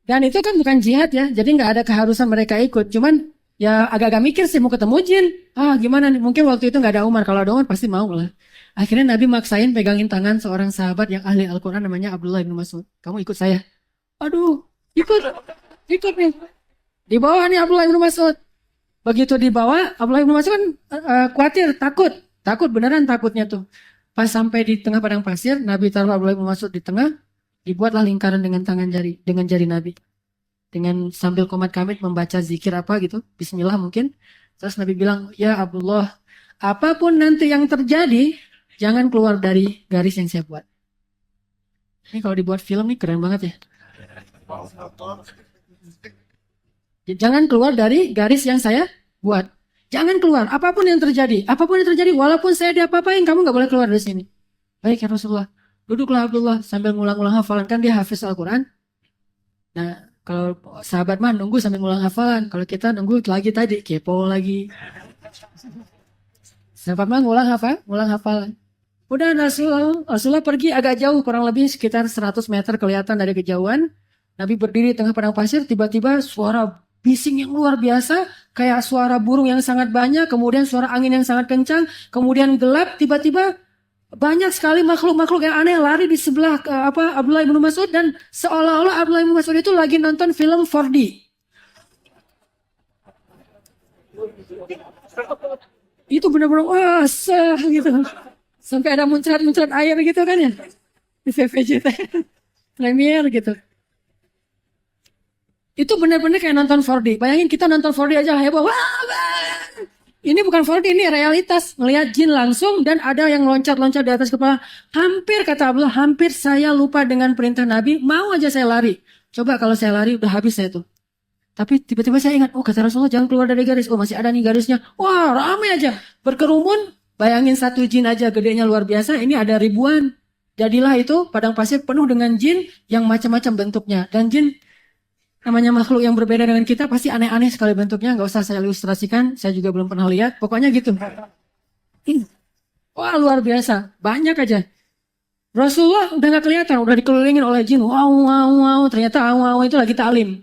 Dan itu kan bukan jihad ya, jadi nggak ada keharusan mereka ikut. Cuman ya agak-agak mikir sih mau ketemu jin. Gimana nih? Mungkin waktu itu nggak ada Umar. Kalau ada Umar pasti mau lah. Akhirnya Nabi maksain pegangin tangan seorang sahabat yang ahli Al-Quran namanya Abdullah bin Mas'ud. Kamu ikut saya. Aduh, ikut, ikut nih. Di bawah nih Abdullah bin Mas'ud. Begitu di bawah, Abdullah bin Mas'ud kan khawatir, takut beneran takutnya tuh. Pas sampai di tengah padang pasir, Nabi taruh Abdullah bin Mas'ud di tengah, dibuatlah lingkaran dengan tangan jari, dengan jari Nabi. Dengan sambil komat kamit membaca zikir apa gitu, Bismillah mungkin. Terus Nabi bilang, ya Abdullah, apapun nanti yang terjadi, jangan keluar dari garis yang saya buat. Ini kalau dibuat film nih keren banget ya. Jangan keluar dari garis yang saya buat. Jangan keluar, apapun yang terjadi. Apapun yang terjadi, walaupun saya diapa-apain, kamu nggak boleh keluar dari sini. Baik ya Rasulullah. Duduklah Abdullah sambil ngulang-ngulang hafalan. Kan dia hafiz Al-Quran. Nah, kalau sahabat mah nunggu sambil ngulang hafalan. Kalau kita nunggu lagi tadi, kepo lagi. Sahabat mah ngulang hafalan. Udah Rasulullah pergi agak jauh, kurang lebih sekitar 100 meter kelihatan dari kejauhan. Nabi berdiri di tengah padang pasir, tiba-tiba suara bising yang luar biasa, kayak suara burung yang sangat banyak, kemudian suara angin yang sangat kencang, kemudian gelap, tiba-tiba banyak sekali makhluk-makhluk yang aneh lari di sebelah Abdullah bin Mas'ud, dan seolah-olah Abdullah bin Mas'ud itu lagi nonton film 4D. Itu benar-benar wah gitu. Sampai ada muncrat-muncrat air gitu kan ya. Di VVJ Premier gitu. Itu benar-benar kayak nonton 4D. Bayangin kita nonton 4D aja heboh. Wah. Ini bukan 4D, ini realitas. Melihat jin langsung dan ada yang loncat-loncat di atas kepala. Hampir kata Abdullah, hampir saya lupa dengan perintah Nabi. Mau aja saya lari. Coba kalau saya lari udah habis saya tuh. Tapi tiba-tiba saya ingat, oh kata Rasulullah jangan keluar dari garis. Oh masih ada nih garisnya. Wah ramai aja. Berkerumun. Bayangin satu jin aja gedenya luar biasa. Ini ada ribuan. Jadilah itu padang pasir penuh dengan jin yang macam-macam bentuknya. Dan jin namanya makhluk yang berbeda dengan kita pasti aneh-aneh sekali bentuknya. Nggak usah saya ilustrasikan. Saya juga belum pernah lihat. Pokoknya gitu. Wah luar biasa. Banyak aja. Rasulullah udah nggak kelihatan. Udah dikelilingin oleh jin. Wow, wow, wow. Ternyata wow, wow itu lagi ta'lim.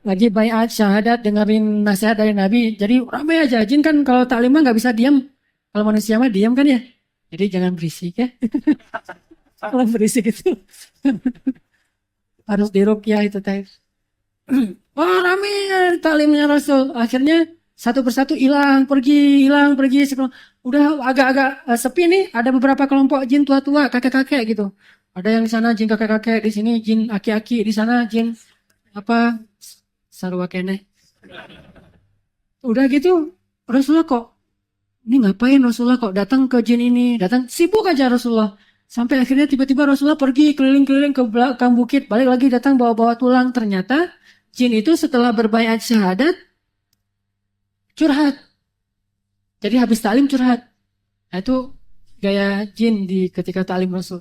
Lagi bayat syahadat dengerin nasihat dari Nabi. Jadi ramai aja. Jin kan kalau taklim mah nggak bisa diam. Kalau manusia mah diam kan ya. Jadi jangan berisik ya. Kalau berisik itu harus diruqyah itu teh. Wah ramai taklimnya Rasul. Akhirnya satu persatu hilang pergi. Udah agak-agak sepi nih. Ada beberapa kelompok jin tua-tua, kakek-kakek gitu. Ada yang di sana jin kakek-kakek, di sini jin aki-aki, di sana jin apa? Sarwa kene. Udah gitu Rasulullah kok ini ngapain Rasulullah kok datang ke jin ini, datang sibuk aja Rasulullah. Sampai akhirnya tiba-tiba Rasulullah pergi keliling-keliling ke belakang bukit, balik lagi datang bawa-bawa tulang. Ternyata jin itu setelah berbaiat syahadat curhat. Jadi habis taklim curhat. Nah, itu gaya jin di ketika taklim Rasul.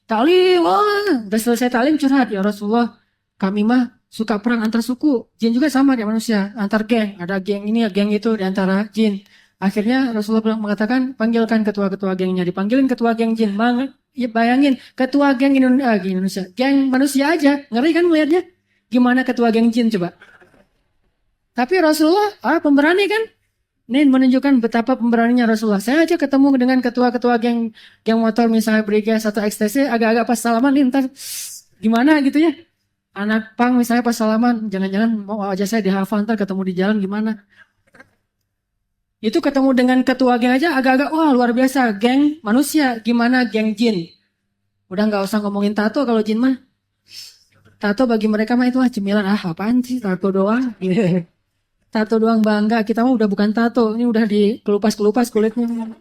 Taklim, wah, udah selesai taklim curhat ya Rasulullah. Kami mah suka perang antar suku. Jin juga sama kayak manusia, antar geng. Ada geng ini, geng itu di antara jin. Akhirnya Rasulullah mengatakan, panggilkan ketua-ketua gengnya. Dipanggilin ketua geng jin. Ya bayangin, ketua geng Indonesia. Geng manusia aja. Ngeri kan melihatnya? Gimana ketua geng jin coba? Tapi Rasulullah, pemberani kan? Ini menunjukkan betapa pemberaninya Rasulullah. Saya aja ketemu dengan ketua-ketua geng motor misalnya Brigas atau XTC, agak-agak pas salaman, ntar gimana gitu ya. Anak pang misalnya pas salaman, jangan-jangan mau aja saya dihafal ntar ketemu di jalan gimana. Itu ketemu dengan ketua geng aja agak-agak wah luar biasa. Geng manusia, gimana geng jin. Udah gak usah ngomongin tato kalau jin mah. Tato bagi mereka mah itu cemilan. Apaan sih tato doang. Tato doang bangga. Kita mah udah bukan tato. Ini udah dikelupas-kelupas kulitnya.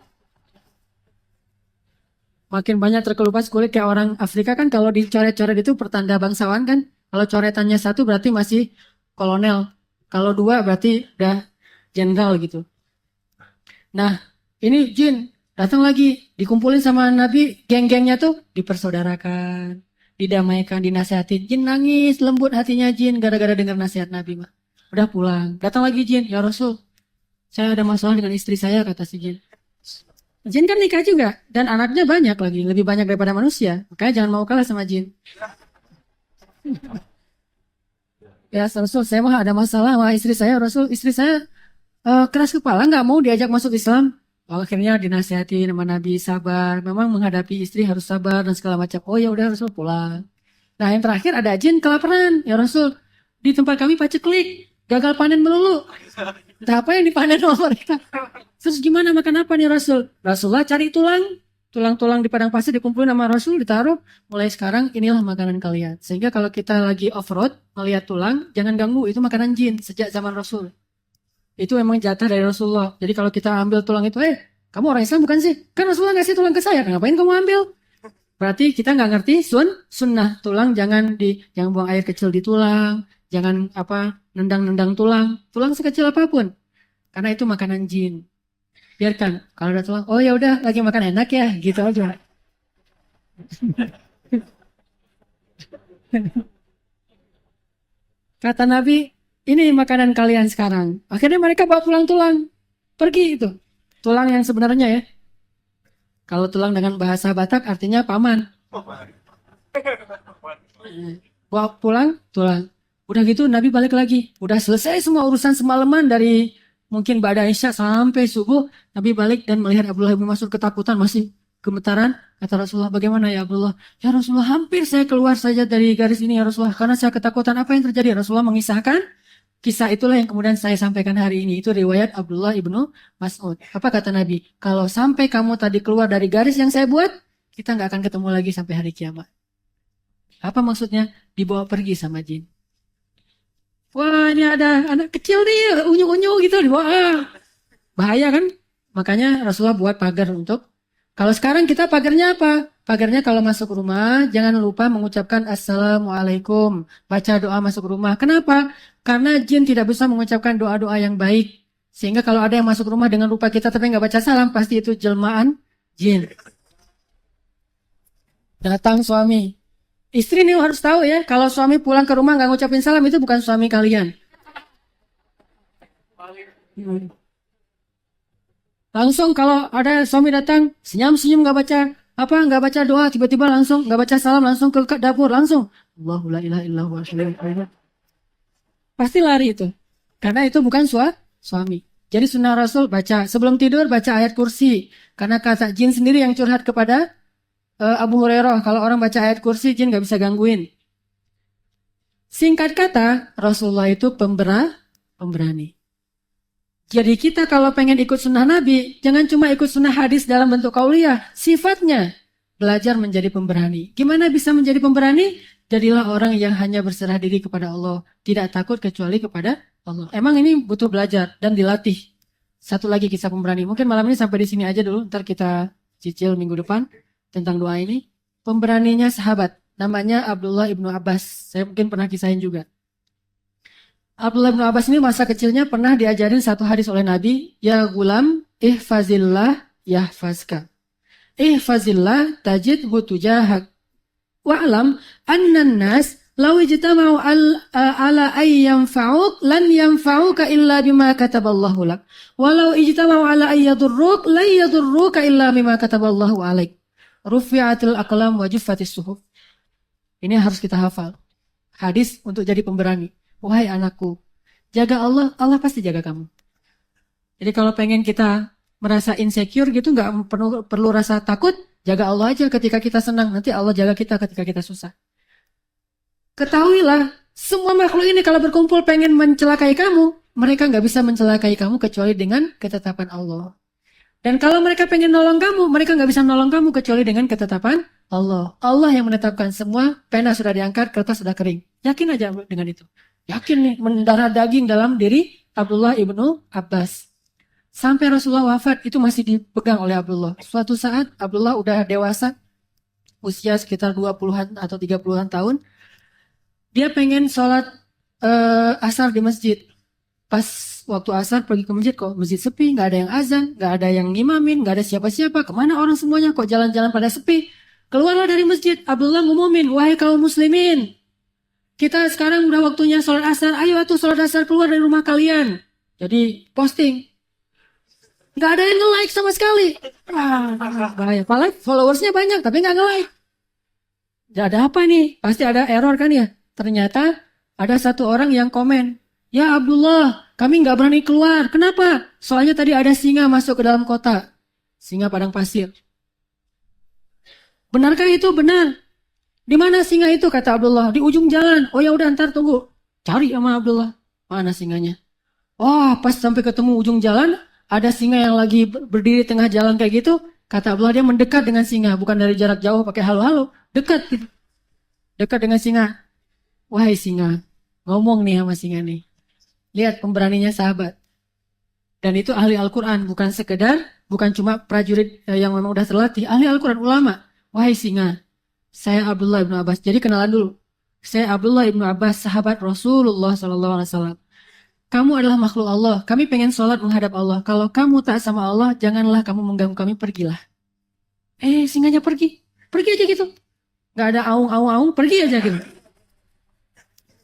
Makin banyak terkelupas kulit kayak orang Afrika kan kalau dicoret-coret itu pertanda bangsawan kan. Kalau coretannya satu berarti masih kolonel. Kalau dua berarti udah jenderal gitu. Nah, ini jin datang lagi. Dikumpulin sama Nabi, geng-gengnya tuh dipersaudarakan, didamaikan, dinasihatin. Jin nangis, lembut hatinya jin gara-gara dengar nasihat Nabi mah. Udah pulang. Datang lagi jin, ya Rasul. Saya ada masalah dengan istri saya, kata si jin. Jin kan nikah juga dan anaknya banyak lagi, lebih banyak daripada manusia. Makanya jangan mau kalah sama jin. Ya Rasul, saya mah ada masalah sama istri saya. Rasul, istri saya keras kepala, nggak mau diajak masuk Islam. Oh, akhirnya dinasihati sama Nabi sabar. Memang menghadapi istri harus sabar dan segala macam. Oh ya udah Rasul pulang. Nah yang terakhir ada jin kelaparan. Ya Rasul, di tempat kami paceklik, gagal panen melulu. Entah apa yang dipanen sama mereka. Terus gimana makan apa nih Rasul? Rasulullah cari tulang. Tulang-tulang di padang pasir dikumpulin sama Rasul, ditaruh. Mulai sekarang inilah makanan kalian. Sehingga kalau kita lagi off-road, melihat tulang, jangan ganggu. Itu makanan jin sejak zaman Rasul. Itu memang jatah dari Rasulullah. Jadi kalau kita ambil tulang itu, kamu orang Islam bukan sih? Kan Rasulullah ngasih tulang ke saya, ngapain kamu ambil? Berarti kita nggak ngerti sunnah tulang jangan buang air kecil di tulang, jangan nendang-nendang tulang, tulang sekecil apapun, karena itu makanan jin. Biarkan kalau ada tulang, oh ya udah lagi makan enak ya, gitu aja. Kata Nabi, ini makanan kalian sekarang. Akhirnya mereka bawa pulang tulang, pergi itu, tulang yang sebenarnya ya. Kalau tulang dengan bahasa Batak artinya paman. Bawa pulang tulang. Udah gitu Nabi balik lagi. Udah selesai semua urusan semalaman dari mungkin Ba'da Isya sampai subuh. Nabi balik dan melihat Abdullah bin Mas'ud ketakutan masih gemetaran. Kata Rasulullah, bagaimana ya Abdullah? Ya Rasulullah, hampir saya keluar saja dari garis ini ya Rasulullah. Karena saya ketakutan. Apa yang terjadi? Rasulullah mengisahkan kisah itulah yang kemudian saya sampaikan hari ini. Itu riwayat Abdullah ibnu Mas'ud. Apa kata Nabi? Kalau sampai kamu tadi keluar dari garis yang saya buat, kita nggak akan ketemu lagi sampai hari kiamat. Apa maksudnya? Dibawa pergi sama jin. Wah, ini ada anak kecil nih, unyu-unyu gitu dibawa. Bahaya kan? Makanya Rasulullah buat pagar untuk. Kalau sekarang kita pagarnya apa? Pagarnya kalau masuk rumah, jangan lupa mengucapkan Assalamualaikum. Baca doa masuk rumah. Kenapa? Karena jin tidak bisa mengucapkan doa-doa yang baik. Sehingga kalau ada yang masuk rumah dengan lupa kita tapi nggak baca salam, pasti itu jelmaan jin. Datang suami. Istri nih harus tahu ya, kalau suami pulang ke rumah nggak ngucapin salam, itu bukan suami kalian. Langsung kalau ada suami datang, senyum-senyum nggak baca doa, tiba-tiba langsung nggak baca salam, langsung ke dapur, langsung Allahu la ilaha illallah. Pasti lari itu. Karena itu bukan suami. Jadi sunnah Rasul baca, sebelum tidur baca ayat kursi. Karena kata jin sendiri yang curhat kepada Abu Hurairah, kalau orang baca ayat kursi, jin nggak bisa gangguin. Singkat kata, Rasulullah itu pemberani. Jadi kita kalau pengen ikut sunnah Nabi, jangan cuma ikut sunnah hadis dalam bentuk qauliyah. Sifatnya, belajar menjadi pemberani. Gimana bisa menjadi pemberani? Jadilah orang yang hanya berserah diri kepada Allah. Tidak takut kecuali kepada Allah. Emang ini butuh belajar dan dilatih. Satu lagi kisah pemberani. Mungkin malam ini sampai di sini aja dulu. Ntar kita cicil minggu depan tentang doa ini. Pemberaninya sahabat. Namanya Abdullah ibnu Abbas. Saya mungkin pernah kisahin juga. Abdullah bin Abbas ini masa kecilnya pernah diajarin satu hadis oleh Nabi, ya gulam, ihfazillah yahfazka. Ihfazillah tajidhu tujahak. Wa'lam annan nas law ijtama'u ala ay yanfa'uk lan yanfa'uka illa bima kataballahu lak. Walau ijtama'u ala ay yadurruk lan yadurruka illa bima kataballahu alaik. Rufi'atil aqlam wa juffatis suhuf. Ini harus kita hafal. Hadis untuk jadi pemberani. Wahai anakku, jaga Allah, Allah pasti jaga kamu. Jadi kalau pengen kita merasa insecure gitu, nggak perlu rasa takut, jaga Allah aja ketika kita senang, nanti Allah jaga kita ketika kita susah. Ketahuilah, semua makhluk ini kalau berkumpul pengen mencelakai kamu, mereka nggak bisa mencelakai kamu kecuali dengan ketetapan Allah. Dan kalau mereka pengen nolong kamu, mereka nggak bisa nolong kamu kecuali dengan ketetapan Allah. Allah yang menetapkan semua, pena sudah diangkat, kertas sudah kering. Yakin aja dengan itu. Yakin nih, mendarah daging dalam diri Abdullah ibnu Abbas. Sampai Rasulullah wafat, itu masih dipegang oleh Abdullah. Suatu saat, Abdullah udah dewasa, usia sekitar 20-an atau 30-an tahun. Dia pengen sholat asar di masjid. Pas waktu asar pergi ke masjid, kok masjid sepi, nggak ada yang azan, nggak ada yang ngimamin, nggak ada siapa-siapa. Kemana orang semuanya, kok jalan-jalan pada sepi? Keluarlah dari masjid, Abdullah ngumumin, wahai kaum muslimin, kita sekarang udah waktunya sholat asar. Ayo atuh sholat asar keluar dari rumah kalian. Jadi posting. Nggak ada yang nge-like sama sekali. Bahaya. Padahal followersnya banyak, tapi nggak nge-like. Ada apa nih? Pasti ada error kan ya? Ternyata ada satu orang yang komen, ya Abdullah, kami nggak berani keluar. Kenapa? Soalnya tadi ada singa masuk ke dalam kota. Singa padang pasir. Benarkah itu? Benar. Di mana singa itu? Kata Abdullah. Di ujung jalan. Oh ya udah, ntar tunggu. Cari sama Abdullah. Mana singanya? Oh, pas sampai ketemu ujung jalan, ada singa yang lagi berdiri tengah jalan kayak gitu. Kata Abdullah, dia mendekat dengan singa, bukan dari jarak jauh pakai halo-halo. Dekat. Dekat dengan singa. Wahai singa, ngomong nih sama singa nih. Lihat pemberaninya sahabat. Dan itu ahli Al-Quran, bukan sekedar, bukan cuma prajurit yang memang udah terlatih. Ahli Al-Quran, ulama. Wahai singa, saya Abdullah ibnu Abbas. Jadi kenalan dulu. Saya Abdullah ibnu Abbas, sahabat Rasulullah SAW. Kamu adalah makhluk Allah. Kami pengen sholat menghadap Allah. Kalau kamu tak sama Allah, janganlah kamu mengganggu kami, pergilah. Singanya pergi. Pergi aja gitu. Gak ada aung-aung, pergi aja gitu.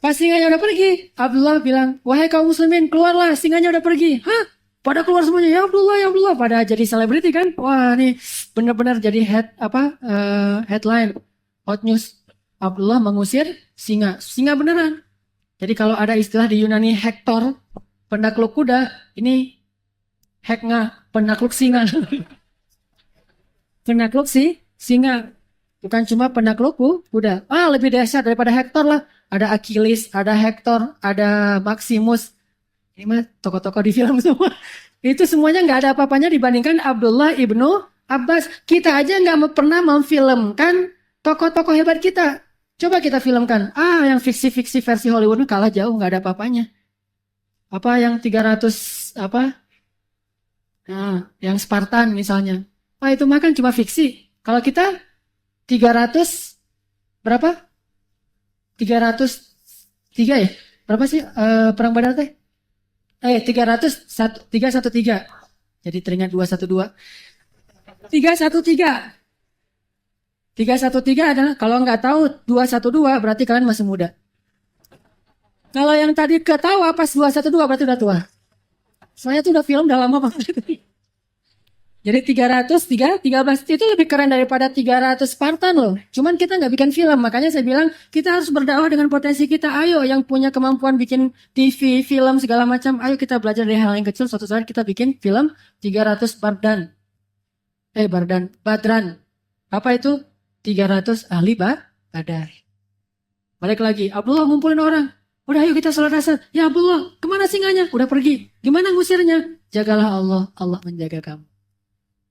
Pas singanya udah pergi, Abdullah bilang, wahai kaum muslimin, keluarlah, singanya udah pergi. Hah? Pada keluar semuanya, ya Abdullah, ya Abdullah. Pada jadi selebriti kan? Wah, nih benar-benar jadi headline, hot news. Abdullah mengusir singa. Singa beneran. Jadi kalau ada istilah di Yunani Hektor, penakluk kuda, ini Heknga, penakluk singa. Penakluk singa. Bukan cuma penakluk kuda. Lebih dahsyat daripada Hektor lah. Ada Achilles, ada Hector, ada Maximus. Ini mah tokoh-tokoh di film semua. Itu semuanya nggak ada apa-apanya dibandingkan Abdullah ibnu Abbas. Kita aja nggak pernah memfilmkan tokoh-tokoh hebat kita. Coba kita filmkan. Yang fiksi-fiksi versi Hollywood kalah jauh, nggak ada apa-apanya. Apa yang 300 apa? Nah, yang Spartan misalnya. Itu mah kan cuma fiksi. Kalau kita 300 berapa? 303 ya? Berapa sih perang Badar teh? 313. Jadi teringat 212. 313. 313 adalah, kalau nggak tahu 212 berarti kalian masih muda. Kalau yang tadi ketawa pas 212 berarti udah tua. Soalnya itu udah film udah lama banget. Jadi 13 itu lebih keren daripada 300 Spartan loh. Cuman kita nggak bikin film. Makanya saya bilang kita harus berdakwah dengan potensi kita. Ayo yang punya kemampuan bikin TV, film, segala macam. Ayo kita belajar dari hal yang kecil. Suatu saat kita bikin film 300 Badran. Apa itu? 300 ahli Badar. Balik lagi. Abdullah ngumpulin orang. Udah ayo kita sholat asar. Ya Abdullah, kemana singanya? Udah pergi. Gimana ngusirnya? Jagalah Allah. Allah menjaga kamu.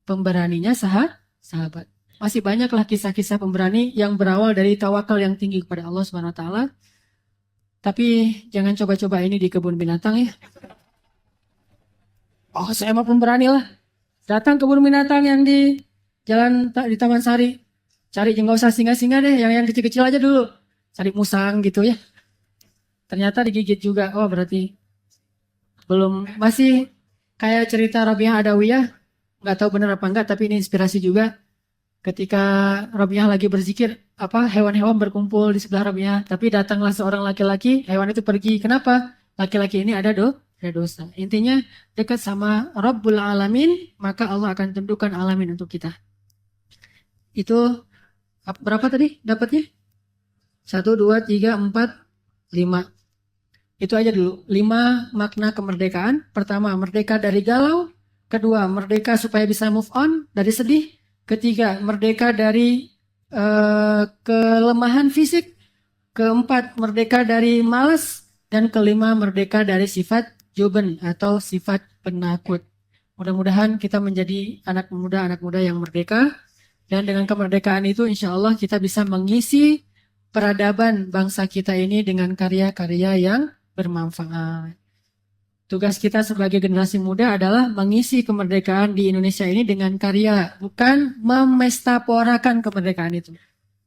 Pemberaninya sahabat. Masih banyaklah kisah-kisah pemberani yang berawal dari tawakal yang tinggi kepada Allah Subhanahu wa taala. Tapi jangan coba-coba ini di kebun binatang ya. Saya mah pemberani lah. Datang kebun binatang yang di jalan di Taman Sari. Cari nggak usah singa-singa deh, yang kecil-kecil aja dulu. Cari musang gitu ya. Ternyata digigit juga. Berarti belum, masih kayak cerita Rabi'ah Adawiyah. Nggak tahu benar apa enggak, tapi ini inspirasi juga. Ketika Rabi'ah lagi berzikir, hewan-hewan berkumpul di sebelah Rabi'ah, tapi datanglah seorang laki-laki, hewan itu pergi. Kenapa? Laki-laki ini ada dosa. Intinya dekat sama Rabbul Alamin, maka Allah akan tentukan alamin untuk kita. Itu berapa tadi dapatnya? 1, 2, 3, 4, 5. Itu aja dulu. 5 makna kemerdekaan. Pertama, merdeka dari galau. Kedua, merdeka supaya bisa move on dari sedih. Ketiga, merdeka dari kelemahan fisik. Keempat, merdeka dari malas. Dan kelima, merdeka dari sifat juben atau sifat penakut. Mudah-mudahan kita menjadi anak muda yang merdeka. Dan dengan kemerdekaan itu insya Allah kita bisa mengisi peradaban bangsa kita ini dengan karya-karya yang bermanfaat. Tugas kita sebagai generasi muda adalah mengisi kemerdekaan di Indonesia ini dengan karya, bukan memestaporakan kemerdekaan itu.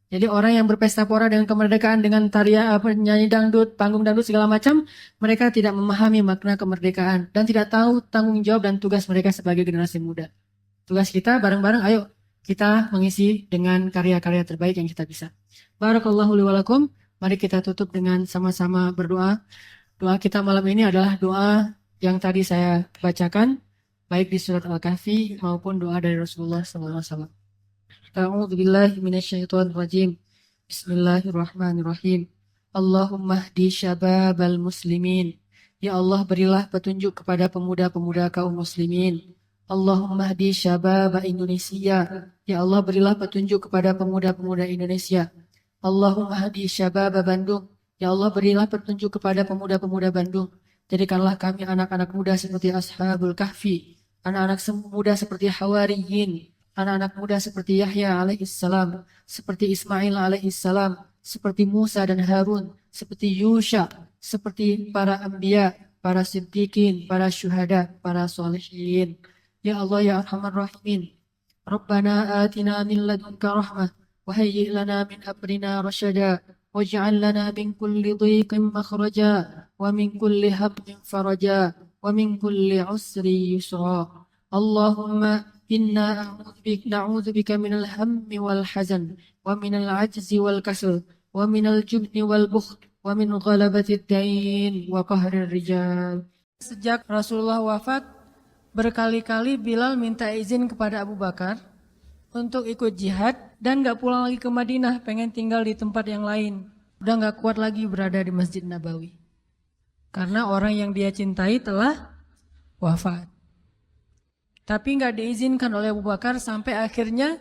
Jadi orang yang berpesta pora dengan kemerdekaan, dengan tarian, nyanyi dangdut, panggung dangdut segala macam, mereka tidak memahami makna kemerdekaan dan tidak tahu tanggung jawab dan tugas mereka sebagai generasi muda. Tugas kita bareng-bareng, ayo kita mengisi dengan karya-karya terbaik yang kita bisa. Barakallahu li wa lakum. Mari kita tutup dengan sama-sama berdoa. Doa kita malam ini adalah doa yang tadi saya bacakan. baik di surat Al-Kahfi maupun doa dari Rasulullah SAW. A'udzubillahi minasyaitonirrajim. Bismillahirrahmanirrahim. Allahumma hdi syababal muslimin. Ya Allah, berilah petunjuk kepada pemuda-pemuda kaum muslimin. Allahumma hdi syabab Indonesia. Ya Allah, berilah petunjuk kepada pemuda-pemuda Indonesia. Allahumma hdi syabab Bandung. Ya Allah, berilah petunjuk kepada pemuda-pemuda Bandung. Jadikanlah kami anak-anak muda seperti Ashabul Kahfi, anak-anak muda seperti Hawariyin, anak-anak muda seperti Yahya alaihissalam, seperti Ismail alaihissalam, seperti Musa dan Harun, seperti Yusha, seperti para anbiya, para siddiqin, para syuhada, para sholihin. Ya Allah, ya Arhamar Rahimin. Rabbana atina min ladunka rahmah, wa hayyi' lana min amrina rasyada, waj'al lana min kulli dhiqin makhraja, wa min kulli hammin faraja, wa min kulli usri yusra. Allahumma inna na'udzu bika minal hammi wal hazan, wa minal ajzi wal kasal, wa minal jubni wal bukhl, wa min ghalabatid dain wa qahrir rijal. Sejak Rasulullah wafat, berkali-kali Bilal minta izin kepada Abu Bakar untuk ikut jihad dan gak pulang lagi ke Madinah, pengen tinggal di tempat yang lain. Udah gak kuat lagi berada di Masjid Nabawi. Karena orang yang dia cintai telah wafat. Tapi gak diizinkan oleh Abu Bakar sampai akhirnya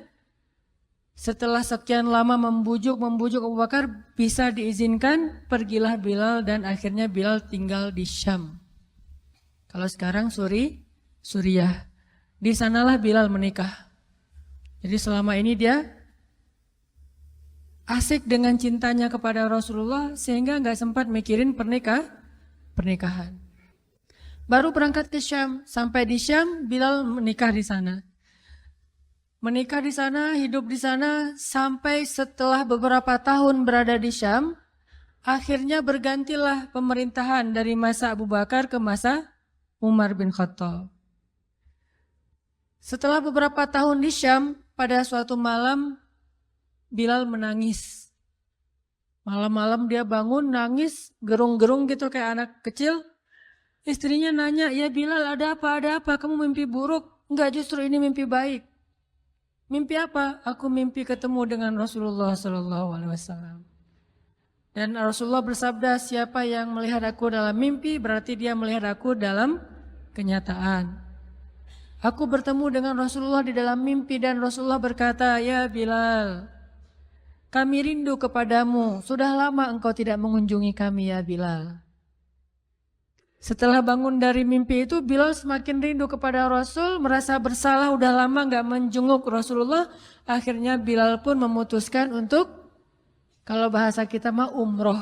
setelah sekian lama membujuk Abu Bakar bisa diizinkan, pergilah Bilal dan akhirnya Bilal tinggal di Syam. Kalau sekarang Suriah. Di sanalah Bilal menikah. Jadi selama ini dia asik dengan cintanya kepada Rasulullah sehingga nggak sempat mikirin pernikahan. Baru berangkat ke Syam, sampai di Syam Bilal menikah di sana. Menikah di sana, hidup di sana sampai setelah beberapa tahun berada di Syam, akhirnya bergantilah pemerintahan dari masa Abu Bakar ke masa Umar bin Khattab. Setelah beberapa tahun di Syam, pada suatu malam Bilal menangis. Malam-malam dia bangun nangis, gerung-gerung gitu kayak anak kecil. Istrinya nanya, "Ya Bilal, ada apa? Ada apa? Kamu mimpi buruk?" "Enggak, justru ini mimpi baik." "Mimpi apa?" "Aku mimpi ketemu dengan Rasulullah SAW." Dan Rasulullah bersabda, "Siapa yang melihat aku dalam mimpi, berarti dia melihat aku dalam kenyataan." Aku bertemu dengan Rasulullah di dalam mimpi dan Rasulullah berkata, "Ya Bilal, kami rindu kepadamu. Sudah lama engkau tidak mengunjungi kami ya Bilal." Setelah bangun dari mimpi itu, Bilal semakin rindu kepada Rasul, merasa bersalah udah lama gak menjenguk Rasulullah. Akhirnya Bilal pun memutuskan untuk, kalau bahasa kita mah umroh,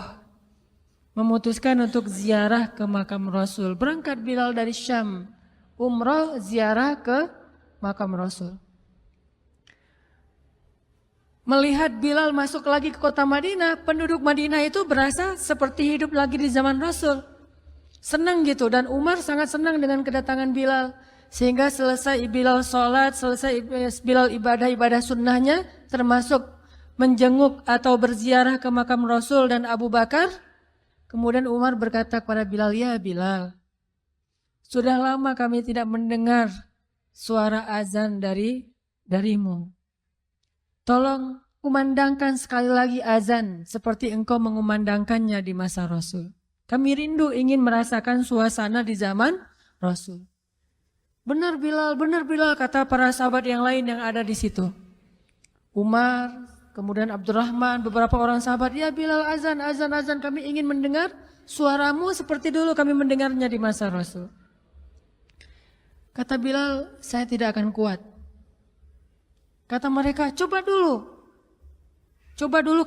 memutuskan untuk ziarah ke makam Rasul. Berangkat Bilal dari Syam, umroh ziarah ke makam Rasul. Melihat Bilal masuk lagi ke kota Madinah, penduduk Madinah itu berasa seperti hidup lagi di zaman Rasul. Senang gitu, dan Umar sangat senang dengan kedatangan Bilal. Sehingga selesai Bilal sholat, selesai Bilal ibadah-ibadah sunnahnya, termasuk menjenguk atau berziarah ke makam Rasul dan Abu Bakar. Kemudian Umar berkata kepada Bilal, "Ya Bilal, sudah lama kami tidak mendengar suara azan darimu. Tolong kumandangkan sekali lagi azan seperti engkau mengumandangkannya di masa Rasul. Kami rindu ingin merasakan suasana di zaman Rasul." Benar Bilal, kata para sahabat yang lain yang ada di situ. Umar, kemudian Abdurrahman, beberapa orang sahabat, "Ya Bilal, azan, kami ingin mendengar suaramu seperti dulu kami mendengarnya di masa Rasul." Kata Bilal, "Saya tidak akan kuat." Kata mereka, coba dulu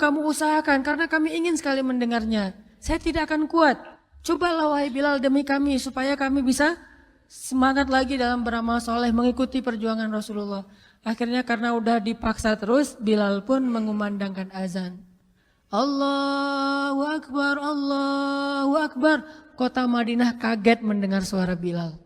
kamu usahakan karena kami ingin sekali mendengarnya. "Saya tidak akan kuat. Cobalah wahai Bilal demi kami supaya kami bisa semangat lagi dalam beramal soleh mengikuti perjuangan Rasulullah." Akhirnya karena udah dipaksa terus, Bilal pun mengumandangkan azan. Allahu Akbar, Allahu Akbar. Kota Madinah kaget mendengar suara Bilal.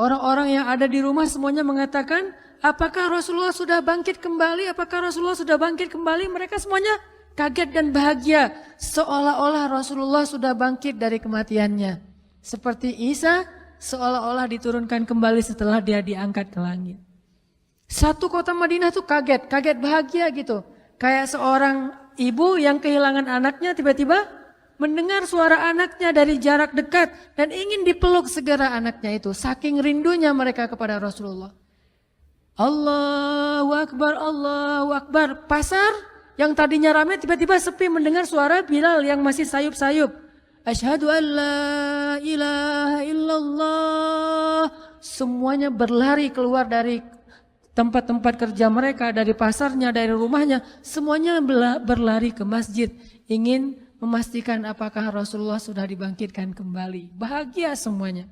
Orang-orang yang ada di rumah semuanya mengatakan, "Apakah Rasulullah sudah bangkit kembali? Apakah Rasulullah sudah bangkit kembali?" Mereka semuanya kaget dan bahagia, seolah-olah Rasulullah sudah bangkit dari kematiannya. Seperti Isa, seolah-olah diturunkan kembali setelah dia diangkat ke langit. Satu kota Madinah tuh kaget bahagia gitu. Kayak seorang ibu yang kehilangan anaknya tiba-tiba mendengar suara anaknya dari jarak dekat dan ingin dipeluk segera anaknya itu. Saking rindunya mereka kepada Rasulullah. Allahu Akbar, Allahu Akbar. Pasar yang tadinya ramai tiba-tiba sepi mendengar suara Bilal yang masih sayup-sayup. Asyhadu an la ilaha illallah. Semuanya berlari keluar dari tempat-tempat kerja mereka, dari pasarnya, dari rumahnya. Semuanya berlari ke masjid. Ingin memastikan apakah Rasulullah sudah dibangkitkan kembali. Bahagia semuanya.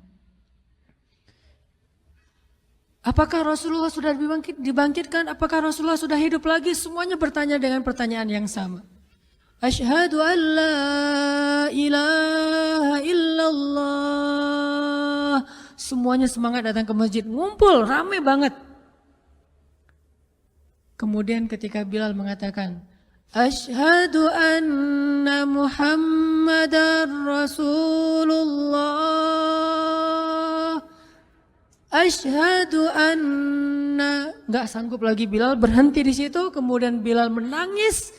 Apakah Rasulullah sudah dibangkitkan? Apakah Rasulullah sudah hidup lagi? Semuanya bertanya dengan pertanyaan yang sama. Asyhadu an la ilaha illallah. Semuanya semangat datang ke masjid. Ngumpul, ramai banget. Kemudian ketika Bilal mengatakan, Asyhadu anna Muhammadar Rasulullah. Asyhadu anna. Gak sanggup lagi Bilal, berhenti di situ. Kemudian Bilal menangis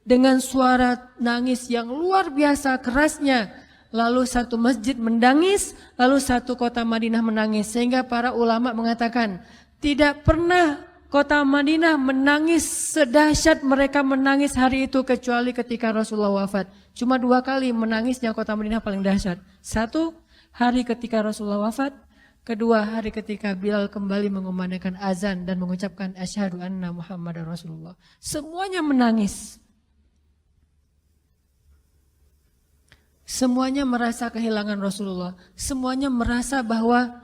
dengan suara nangis yang luar biasa kerasnya. Lalu satu masjid menangis, lalu satu kota Madinah menangis. Sehingga para ulama mengatakan, tidak pernah kota Madinah menangis sedahsyat mereka menangis hari itu kecuali ketika Rasulullah wafat. Cuma 2 kali menangisnya kota Madinah paling dahsyat. 1 hari ketika Rasulullah wafat. 2 hari ketika Bilal kembali mengumandangkan azan dan mengucapkan asyhadu anna Muhammadar Rasulullah. Semuanya menangis. Semuanya merasa kehilangan Rasulullah. Semuanya merasa bahwa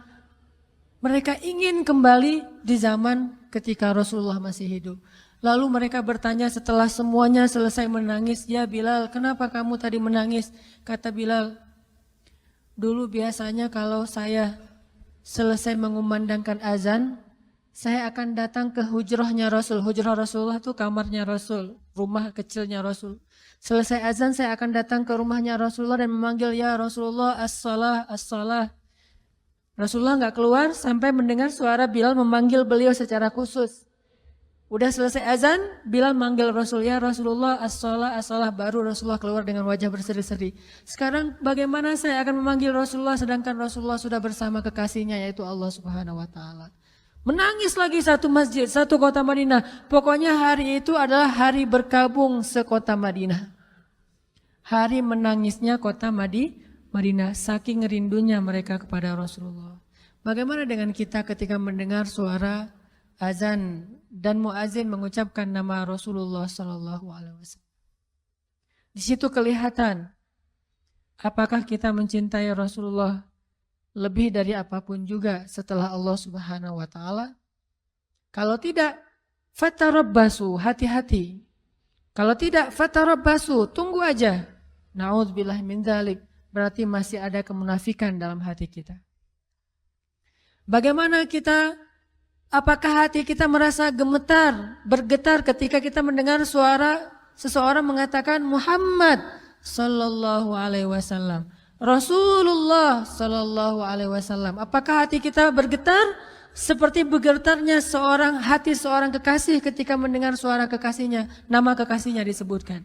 mereka ingin kembali di zaman ketika Rasulullah masih hidup. Lalu mereka bertanya setelah semuanya selesai menangis, ya Bilal, kenapa kamu tadi menangis? Kata Bilal, dulu biasanya kalau saya selesai mengumandangkan azan, saya akan datang ke hujrahnya Rasul. Hujrah Rasulullah itu kamarnya Rasul, rumah kecilnya Rasul. Selesai azan saya akan datang ke rumahnya Rasulullah dan memanggil, ya Rasulullah, as-salah, as-salah. Rasulullah nggak keluar sampai mendengar suara Bilal memanggil beliau secara khusus. Udah selesai azan, Bilal manggil Rasul, ya Rasulullah, as-salah, as-salah. Baru Rasulullah keluar dengan wajah berseri-seri. Sekarang bagaimana saya akan memanggil Rasulullah sedangkan Rasulullah sudah bersama kekasihnya yaitu Allah Subhanahu wa Ta'ala. Menangis lagi satu masjid, satu kota Madinah. Pokoknya hari itu adalah hari berkabung sekota Madinah. Hari menangisnya kota Madinah, saking rindunya mereka kepada Rasulullah. Bagaimana dengan kita ketika mendengar suara azan dan muazin mengucapkan nama Rasulullah Sallallahu Alaihi Wasallam? Di situ kelihatan apakah kita mencintai Rasulullah lebih dari apapun juga setelah Allah Subhanahu Wa Taala. Kalau tidak, fatarabbasu, hati-hati. Kalau tidak, fatarabbasu, tunggu aja. Na'udzubillah min dzalik. Berarti masih ada kemunafikan dalam hati kita. Bagaimana kita, apakah hati kita merasa gemetar, bergetar ketika kita mendengar suara seseorang mengatakan Muhammad sallallahu alaihi wasallam, Rasulullah sallallahu alaihi wasallam. Apakah hati kita bergetar seperti hati seorang kekasih ketika mendengar suara kekasihnya, nama kekasihnya disebutkan?